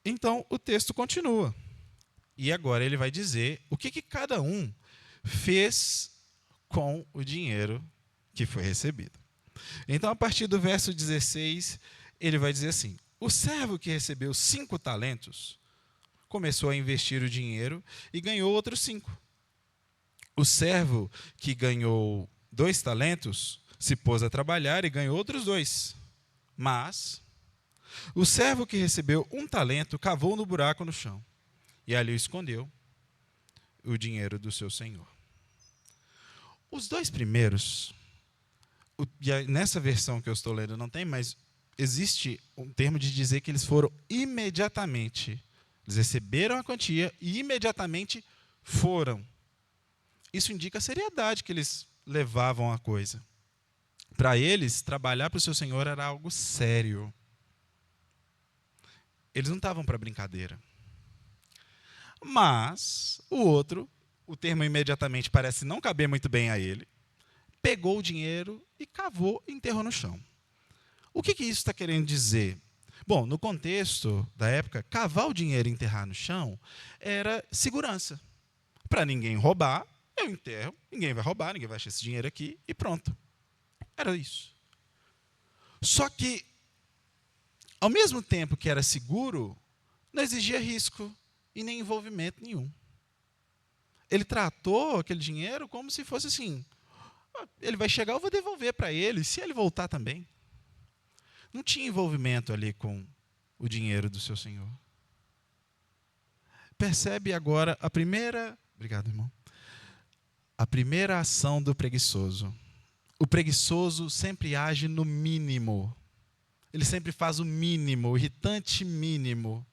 Então, o texto continua. E agora ele vai dizer o que cada um fez com o dinheiro que foi recebido. Então, a partir do verso 16, ele vai dizer assim: o servo que recebeu 5 talentos começou a investir o dinheiro e ganhou outros 5. O servo que ganhou 2 talentos se pôs a trabalhar e ganhou outros 2. Mas o servo que recebeu 1 talento cavou no buraco no chão e ali escondeu o dinheiro do seu senhor. Os 2 primeiros, nessa versão que eu estou lendo não tem, mas existe um termo de dizer que eles foram imediatamente. Eles receberam a quantia e imediatamente foram. Isso indica a seriedade que eles levavam a coisa. Para eles, trabalhar para o seu senhor era algo sério. Eles não estavam para brincadeira. Mas o outro, o termo imediatamente parece não caber muito bem a ele, pegou o dinheiro e cavou e enterrou no chão. O que isso está querendo dizer? Bom, no contexto da época, cavar o dinheiro e enterrar no chão era segurança. Para ninguém roubar, eu enterro, ninguém vai roubar, ninguém vai achar esse dinheiro aqui e pronto. Era isso. Só que, ao mesmo tempo que era seguro, não exigia risco e nem envolvimento nenhum. Ele tratou aquele dinheiro como se fosse assim, ele vai chegar, eu vou devolver para ele, se ele voltar também. Não tinha envolvimento ali com o dinheiro do seu senhor. Percebe agora a primeira... Obrigado, irmão. A primeira ação do preguiçoso. O preguiçoso sempre age no mínimo. Ele sempre faz o mínimo, o irritante mínimo.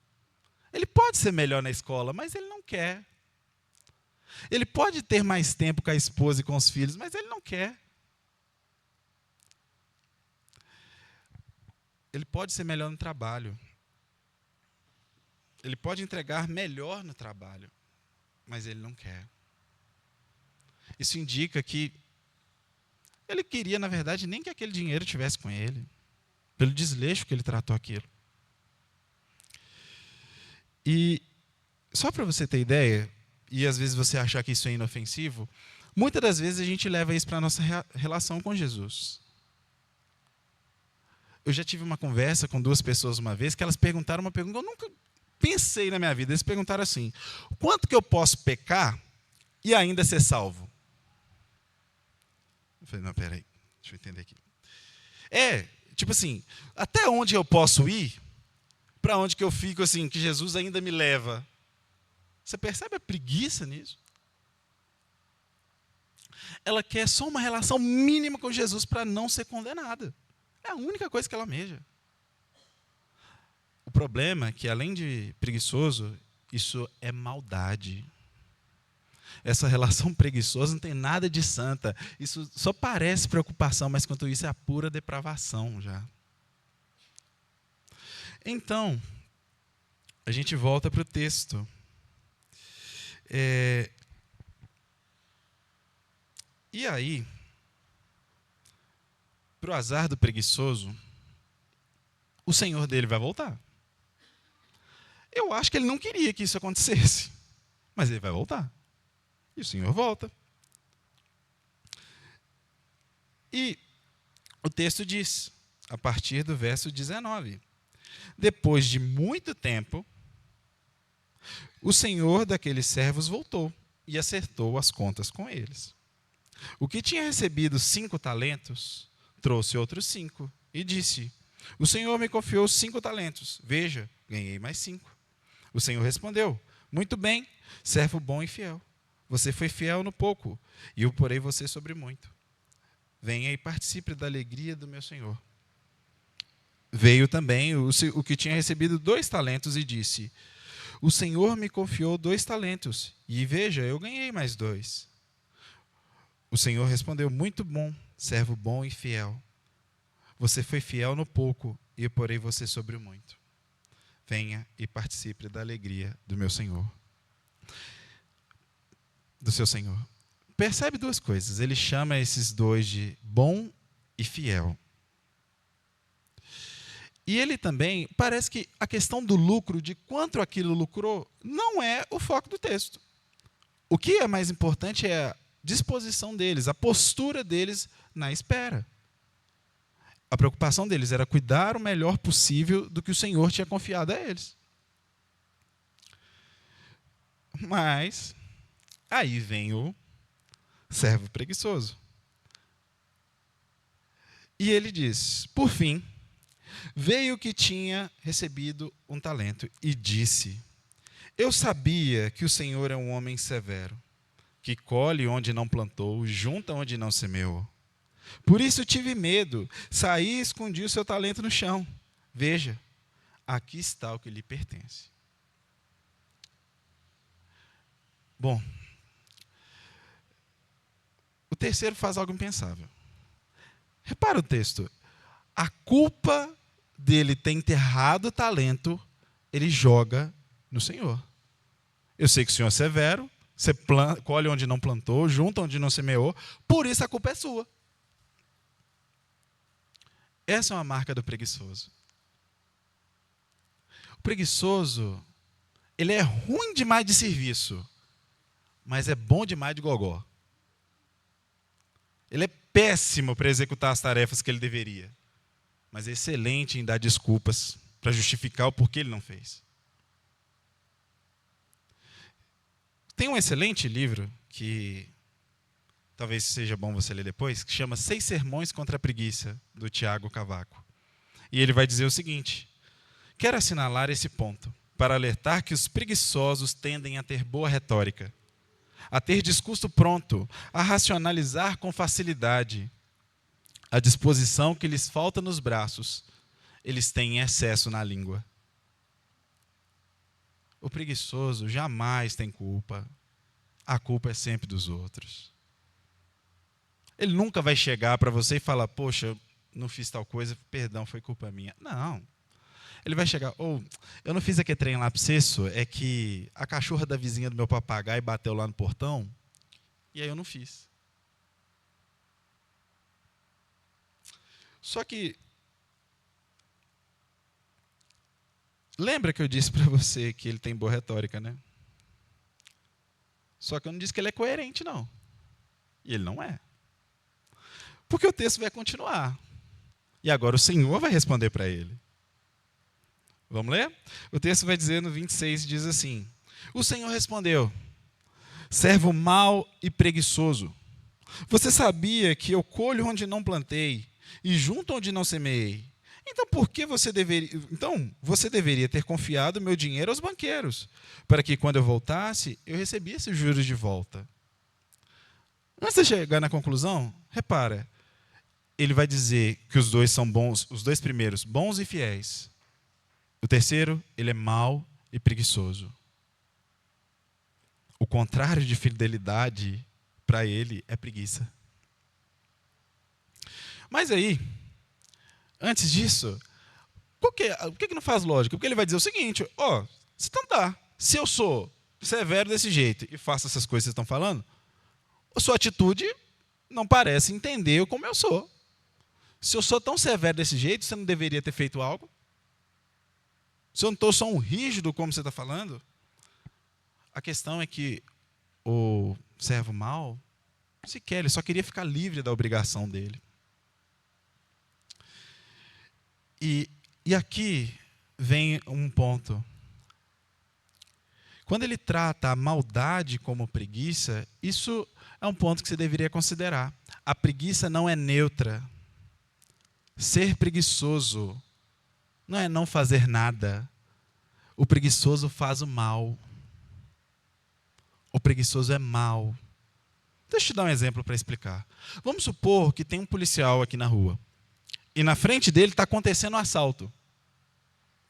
Ele pode ser melhor na escola, mas ele não quer. Ele pode ter mais tempo com a esposa e com os filhos, mas ele não quer. Ele pode ser melhor no trabalho. Ele pode entregar melhor no trabalho, mas ele não quer. Isso indica que ele queria, na verdade, nem que aquele dinheiro estivesse com ele, pelo desleixo que ele tratou aquilo. E, só para você ter ideia, e às vezes você achar que isso é inofensivo, muitas das vezes a gente leva isso para a nossa relação com Jesus. Eu já tive uma conversa com 2 pessoas uma vez, que elas perguntaram uma pergunta que eu nunca pensei na minha vida. Eles perguntaram assim: quanto que eu posso pecar e ainda ser salvo? Eu falei, não, peraí, deixa eu entender aqui. Tipo assim, até onde eu posso ir? Para onde que eu fico assim, que Jesus ainda me leva? Você percebe a preguiça nisso? Ela quer só uma relação mínima com Jesus para não ser condenada. É a única coisa que ela almeja. O problema é que, além de preguiçoso, isso é maldade. Essa relação preguiçosa não tem nada de santa. Isso só parece preocupação, mas quanto isso é a pura depravação já. Então, a gente volta para o texto. E aí, para o azar do preguiçoso, o senhor dele vai voltar. Eu acho que ele não queria que isso acontecesse, mas ele vai voltar. E o senhor volta. E o texto diz, a partir do verso 19: depois de muito tempo, o senhor daqueles servos voltou e acertou as contas com eles. O que tinha recebido 5 talentos, trouxe outros 5 e disse: o senhor me confiou 5 talentos. Veja, ganhei mais 5. O senhor respondeu: muito bem, servo bom e fiel. Você foi fiel no pouco, e eu porei você sobre muito. Venha e participe da alegria do meu senhor. Veio também o que tinha recebido 2 talentos e disse: o senhor me confiou 2 talentos, e veja, eu ganhei mais 2. O senhor respondeu: muito bom, servo bom e fiel. Você foi fiel no pouco, e eu porei você sobre o muito. Venha e participe da alegria do meu senhor. Do seu senhor. Percebe 2 coisas. Ele chama esses 2 de bom e fiel. E ele também, parece que a questão do lucro, de quanto aquilo lucrou, não é o foco do texto. O que é mais importante é a disposição deles, a postura deles na espera. A preocupação deles era cuidar o melhor possível do que o Senhor tinha confiado a eles. Mas aí vem o servo preguiçoso. E ele diz: por fim, veio o que tinha recebido 1 talento e disse: eu sabia que o Senhor é um homem severo, que colhe onde não plantou, junta onde não semeou. Por isso tive medo, saí e escondi o seu talento no chão. Veja, aqui está o que lhe pertence. Bom, o terceiro faz algo impensável. Repara o texto. A culpa dele ter enterrado o talento, ele joga no Senhor. Eu sei que o Senhor é severo, você colhe onde não plantou, junta onde não semeou, por isso a culpa é sua. Essa é uma marca do preguiçoso. O preguiçoso, ele é ruim demais de serviço, mas é bom demais de gogó. Ele é péssimo para executar as tarefas que ele deveria, mas é excelente em dar desculpas para justificar o porquê ele não fez. Tem um excelente livro que talvez seja bom você ler depois, que chama 6 Sermões contra a Preguiça, do Tiago Cavaco. E ele vai dizer o seguinte: quero assinalar esse ponto, para alertar que os preguiçosos tendem a ter boa retórica, a ter discurso pronto, a racionalizar com facilidade. A disposição que lhes falta nos braços, eles têm em excesso na língua. O preguiçoso jamais tem culpa. A culpa é sempre dos outros. Ele nunca vai chegar para você e falar: poxa, eu não fiz tal coisa, perdão, foi culpa minha. Não. Ele vai chegar: eu não fiz aquele trem lá para você, é que a cachorra da vizinha do meu papagaio bateu lá no portão, e aí eu não fiz. Só que, lembra que eu disse para você que ele tem boa retórica, né? Só que eu não disse que ele é coerente, não. E ele não é. Porque o texto vai continuar. E agora o Senhor vai responder para ele. Vamos ler? O texto vai dizer no 26, diz assim: o Senhor respondeu: servo mau e preguiçoso, você sabia que eu colho onde não plantei e junto onde não semeei. Então, você deveria ter confiado meu dinheiro aos banqueiros, para que quando eu voltasse, eu recebesse os juros de volta. Antes de chegar na conclusão, repara, ele vai dizer que os dois são bons, os dois primeiros, bons e fiéis. O terceiro, ele é mau e preguiçoso. O contrário de fidelidade, para ele, é preguiça. Mas aí, antes disso, o que não faz lógica? Porque ele vai dizer o seguinte, então tá, se eu sou severo desse jeito e faço essas coisas que vocês estão falando, a sua atitude não parece entender como eu sou. Se eu sou tão severo desse jeito, você não deveria ter feito algo? Se eu não estou só um rígido como você está falando? A questão é que o servo mau, sequer, ele só queria ficar livre da obrigação dele. E aqui vem um ponto. Quando ele trata a maldade como preguiça, isso é um ponto que você deveria considerar. A preguiça não é neutra. Ser preguiçoso não é não fazer nada. O preguiçoso faz o mal. O preguiçoso é mau. Deixa eu te dar um exemplo para explicar. Vamos supor que tem um policial aqui na rua. E na frente dele está acontecendo um assalto.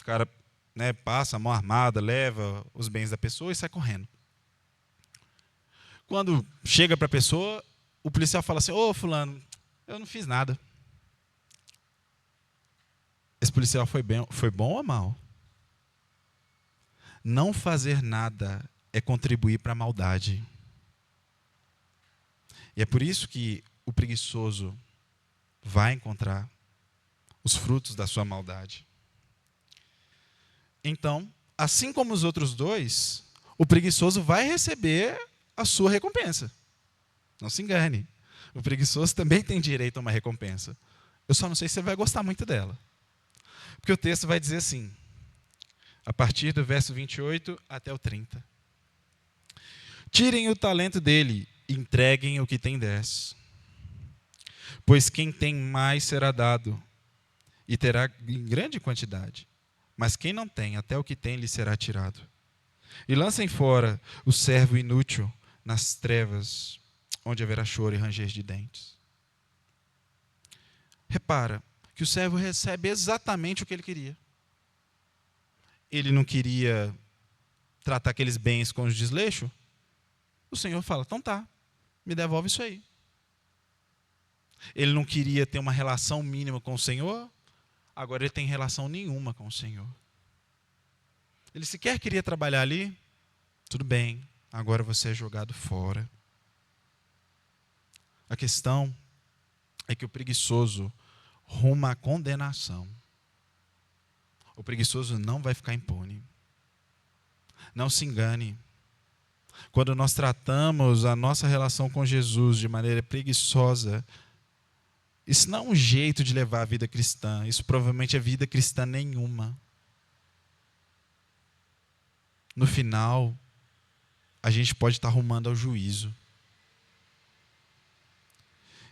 O cara, passa a mão armada, leva os bens da pessoa e sai correndo. Quando chega para a pessoa, o policial fala assim, ô fulano, eu não fiz nada. Esse policial foi bom ou mal? Não fazer nada é contribuir para a maldade. E é por isso que o preguiçoso vai encontrar os frutos da sua maldade. Então, assim como os outros dois, o preguiçoso vai receber a sua recompensa. Não se engane. O preguiçoso também tem direito a uma recompensa. Eu só não sei se você vai gostar muito dela. Porque o texto vai dizer assim, a partir do verso 28 até o 30. Tirem o talento dele e entreguem o que tem 10. Pois quem tem mais será dado, e terá em grande quantidade. Mas quem não tem, até o que tem lhe será tirado. E lancem fora o servo inútil nas trevas, onde haverá choro e ranger de dentes. Repara que o servo recebe exatamente o que ele queria. Ele não queria tratar aqueles bens com os desleixos. O Senhor fala, então tá, me devolve isso aí. Ele não queria ter uma relação mínima com o Senhor, agora ele tem relação nenhuma com o Senhor. Ele sequer queria trabalhar ali, tudo bem, agora você é jogado fora. A questão é que o preguiçoso ruma à condenação. O preguiçoso não vai ficar impune. Não se engane. Quando nós tratamos a nossa relação com Jesus de maneira preguiçosa, isso não é um jeito de levar a vida cristã. Isso provavelmente é vida cristã nenhuma. No final, a gente pode estar rumando ao juízo.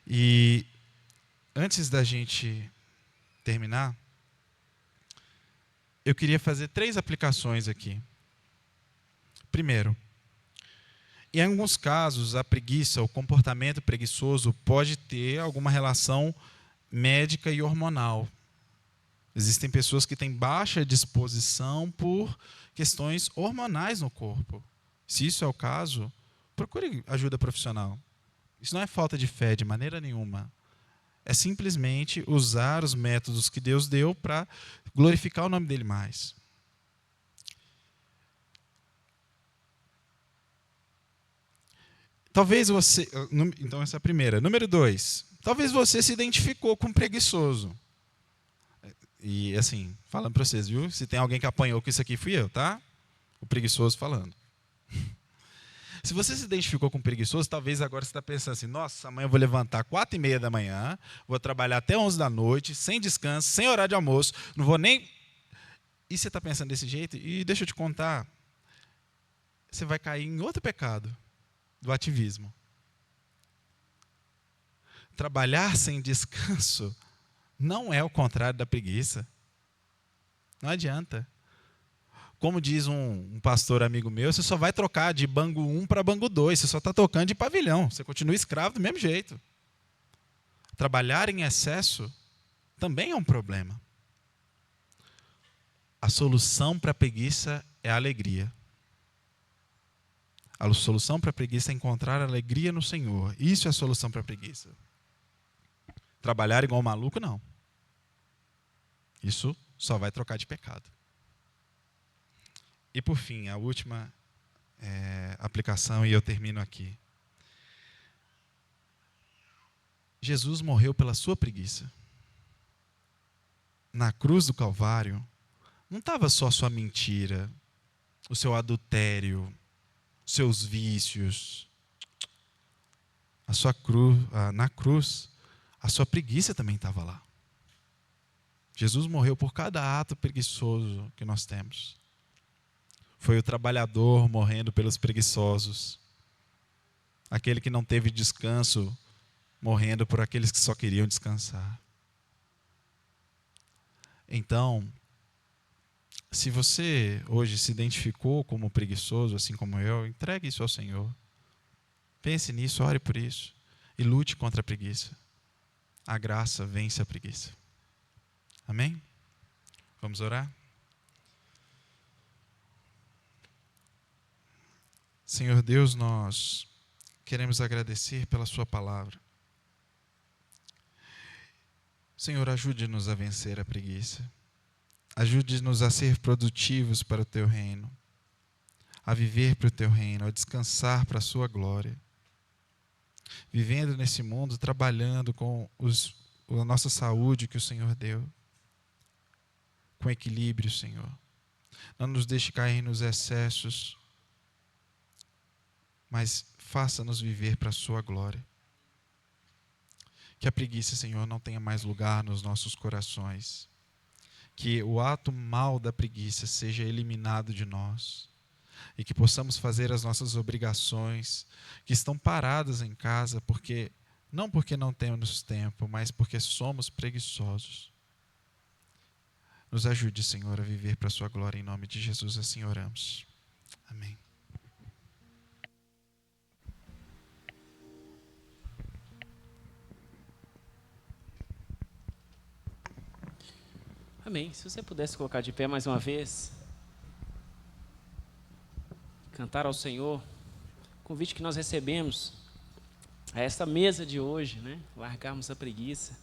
E antes da gente terminar, eu queria fazer 3 aplicações aqui. Primeiro, em alguns casos, a preguiça, o comportamento preguiçoso pode ter alguma relação médica e hormonal. Existem pessoas que têm baixa disposição por questões hormonais no corpo. Se isso é o caso, procure ajuda profissional. Isso não é falta de fé de maneira nenhuma. É simplesmente usar os métodos que Deus deu para glorificar o nome dele mais. Talvez você... Então, essa é a primeira. Número 2. Talvez você se identificou com preguiçoso. E, assim, falando para vocês, viu? Se tem alguém que apanhou com isso aqui, fui eu, tá? O preguiçoso falando. Se você se identificou com preguiçoso, talvez agora você está pensando assim, nossa, amanhã eu vou levantar 4h30 da manhã, vou trabalhar até 11 da noite, sem descanso, sem horário de almoço, não vou nem... E você está pensando desse jeito? E deixa eu te contar, você vai cair em outro pecado, do ativismo. Trabalhar sem descanso não é o contrário da preguiça. Não adianta. Como diz um pastor amigo meu, você só vai trocar de banco 1 para banco 2, você só está tocando de pavilhão, você continua escravo do mesmo jeito. Trabalhar em excesso também é um problema. A solução para a preguiça é a alegria. A solução para a preguiça é encontrar alegria no Senhor. Isso é a solução para a preguiça. Trabalhar igual um maluco, não. Isso só vai trocar de pecado. E por fim, a última aplicação, e eu termino aqui. Jesus morreu pela sua preguiça. Na cruz do Calvário, não estava só a sua mentira, o seu adultério, seus vícios. Na cruz, a sua preguiça também estava lá. Jesus morreu por cada ato preguiçoso que nós temos. Foi o trabalhador morrendo pelos preguiçosos. Aquele que não teve descanso, morrendo por aqueles que só queriam descansar. Então, se você hoje se identificou como preguiçoso, assim como eu, entregue isso ao Senhor. Pense nisso, ore por isso. E lute contra a preguiça. A graça vence a preguiça. Amém? Vamos orar? Senhor Deus, nós queremos agradecer pela sua palavra. Senhor, ajude-nos a vencer a preguiça. Ajude-nos a ser produtivos para o Teu reino, a viver para o Teu reino, a descansar para a Sua glória. Vivendo nesse mundo, trabalhando com a nossa saúde que o Senhor deu, com equilíbrio, Senhor. Não nos deixe cair nos excessos, mas faça-nos viver para a Sua glória. Que a preguiça, Senhor, não tenha mais lugar nos nossos corações. Que o ato mal da preguiça seja eliminado de nós. E que possamos fazer as nossas obrigações, que estão paradas em casa, não porque não temos tempo, mas porque somos preguiçosos. Nos ajude, Senhor, a viver para a Sua glória. Em nome de Jesus, assim oramos. Amém. Amém. Se você pudesse colocar de pé mais uma vez, cantar ao Senhor, o convite que nós recebemos a esta mesa de hoje, né? Largarmos a preguiça,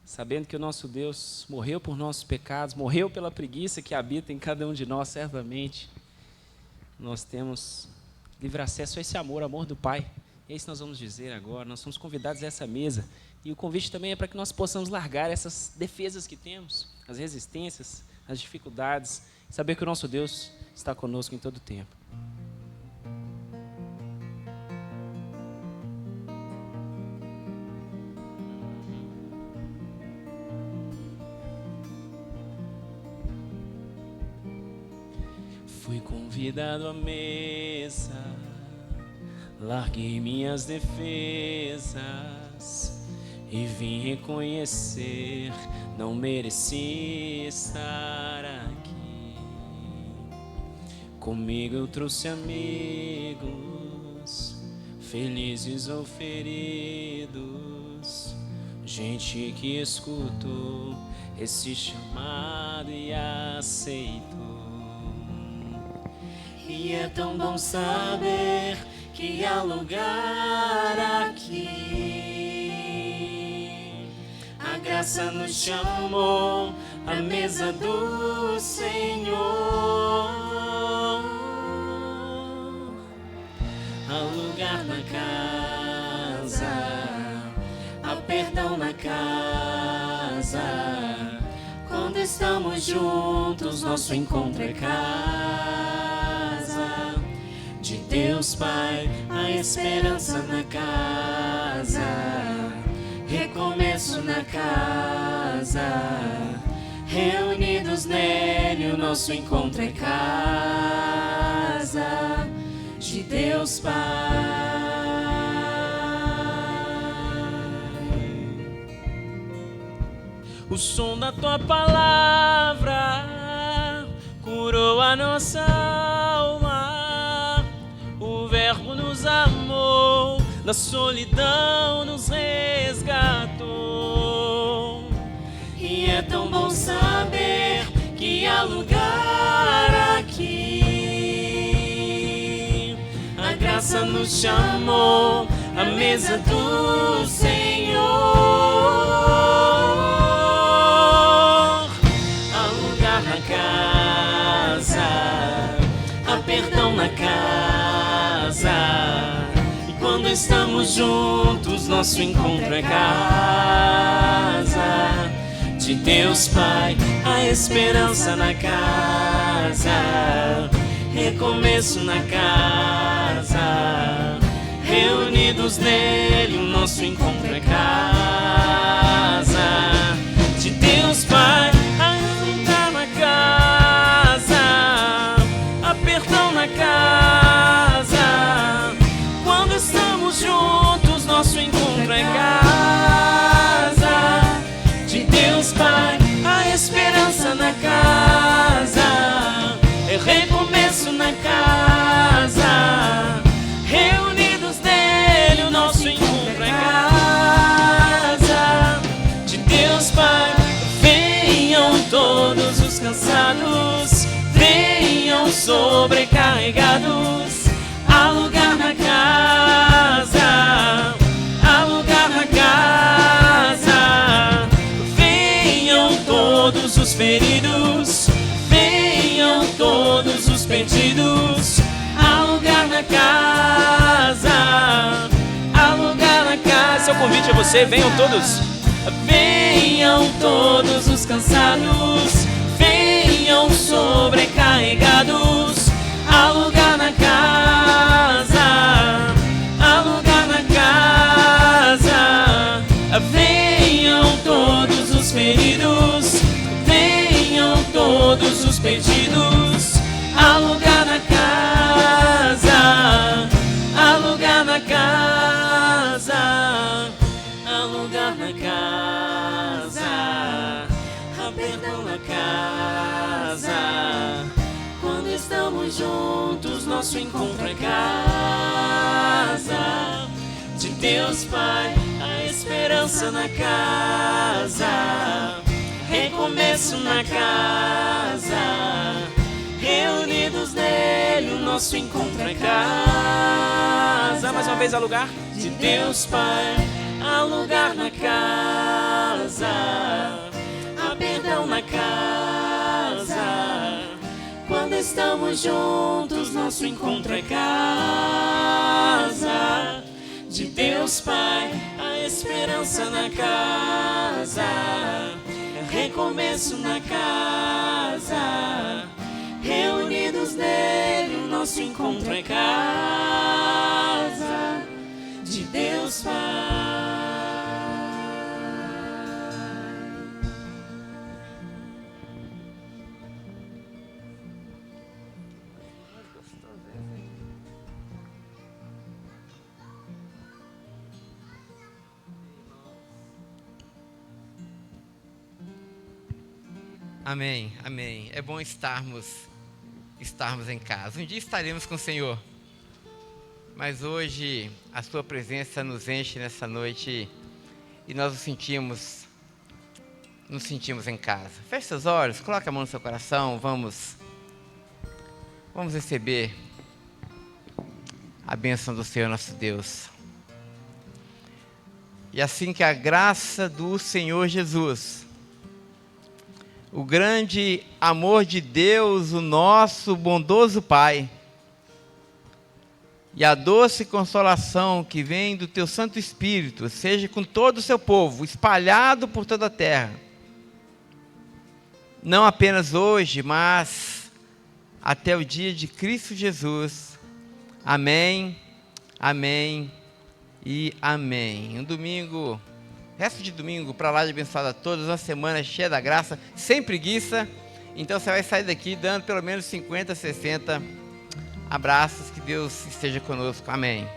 sabendo que o nosso Deus morreu por nossos pecados, morreu pela preguiça que habita em cada um de nós, certamente. Nós temos livre acesso a esse amor do Pai. É isso que nós vamos dizer agora. Nós somos convidados a essa mesa. E o convite também é para que nós possamos largar essas defesas que temos, as resistências, as dificuldades, saber que o nosso Deus está conosco em todo o tempo. Fui convidado à mesa, larguei minhas defesas e vim reconhecer, não mereci estar aqui. Comigo eu trouxe amigos, felizes ou feridos, gente que escutou esse chamado e aceitou. E é tão bom saber que há lugar aqui. A graça nos chamou à mesa do Senhor. Há lugar na casa, há perdão na casa. Quando estamos juntos, nosso encontro é casa. De Deus Pai, a esperança na casa, recomeço na casa, reunidos nele, o nosso encontro é casa. De Deus Pai. O som da tua palavra curou a nossa alma. O Verbo nos amou, da solidão nos resgatou. E é tão bom saber que há lugar aqui. A graça nos chamou à mesa do Senhor. Há lugar na casa, há perdão na casa. E quando estamos juntos, nosso encontro é casa. De Deus Pai, a esperança na casa, recomeço na casa, reunidos nele, o nosso encontro é casa. De Deus Pai, há lugar na casa, há perdão na casa. Quando estamos juntos, nosso encontro é casa. De Deus Pai, a esperança na casa, é recomeço na casa, reunidos nele, o nosso encontro é casa. De Deus Pai, venham todos os cansados, venham sobrecarregados. Há lugar na casa, há lugar na casa. Venham todos os feridos, venham todos os perdidos. Há lugar na casa, há lugar na casa. Seu convite a você, venham todos. Venham todos os cansados, venham sobrecarregados. Há lugar na casa, há lugar na casa. Venham todos os feridos, venham todos os perdidos. Há lugar na casa, há lugar na casa, há lugar na casa, há perdão na casa. Quando estamos juntos, nosso encontro é casa. De Deus Pai, a esperança na casa, recomeço na casa, reunidos nele, o nosso encontro é casa. Mais uma vez, há lugar. De Deus Pai, há lugar na casa, há perdão na casa. Quando estamos juntos, nosso encontro é casa. De Deus Pai, a esperança na casa, recomeço na casa, reunidos nele, o nosso encontro é casa. De Deus Pai. Amém, amém. É bom estarmos em casa. Um dia estaremos com o Senhor, mas hoje a sua presença nos enche nessa noite e nós nos sentimos em casa. Feche seus olhos, coloque a mão no seu coração, vamos receber a bênção do Senhor nosso Deus. E assim que a graça do Senhor Jesus, o grande amor de Deus, o nosso bondoso Pai, e a doce consolação que vem do Teu Santo Espírito, seja com todo o Seu povo, espalhado por toda a terra, não apenas hoje, mas até o dia de Cristo Jesus. Amém, amém e amém. Um domingo, resto de domingo, para lá de abençoado a todos, uma semana cheia da graça, sem preguiça. Então você vai sair daqui dando pelo menos 50, 60 abraços. Que Deus esteja conosco. Amém.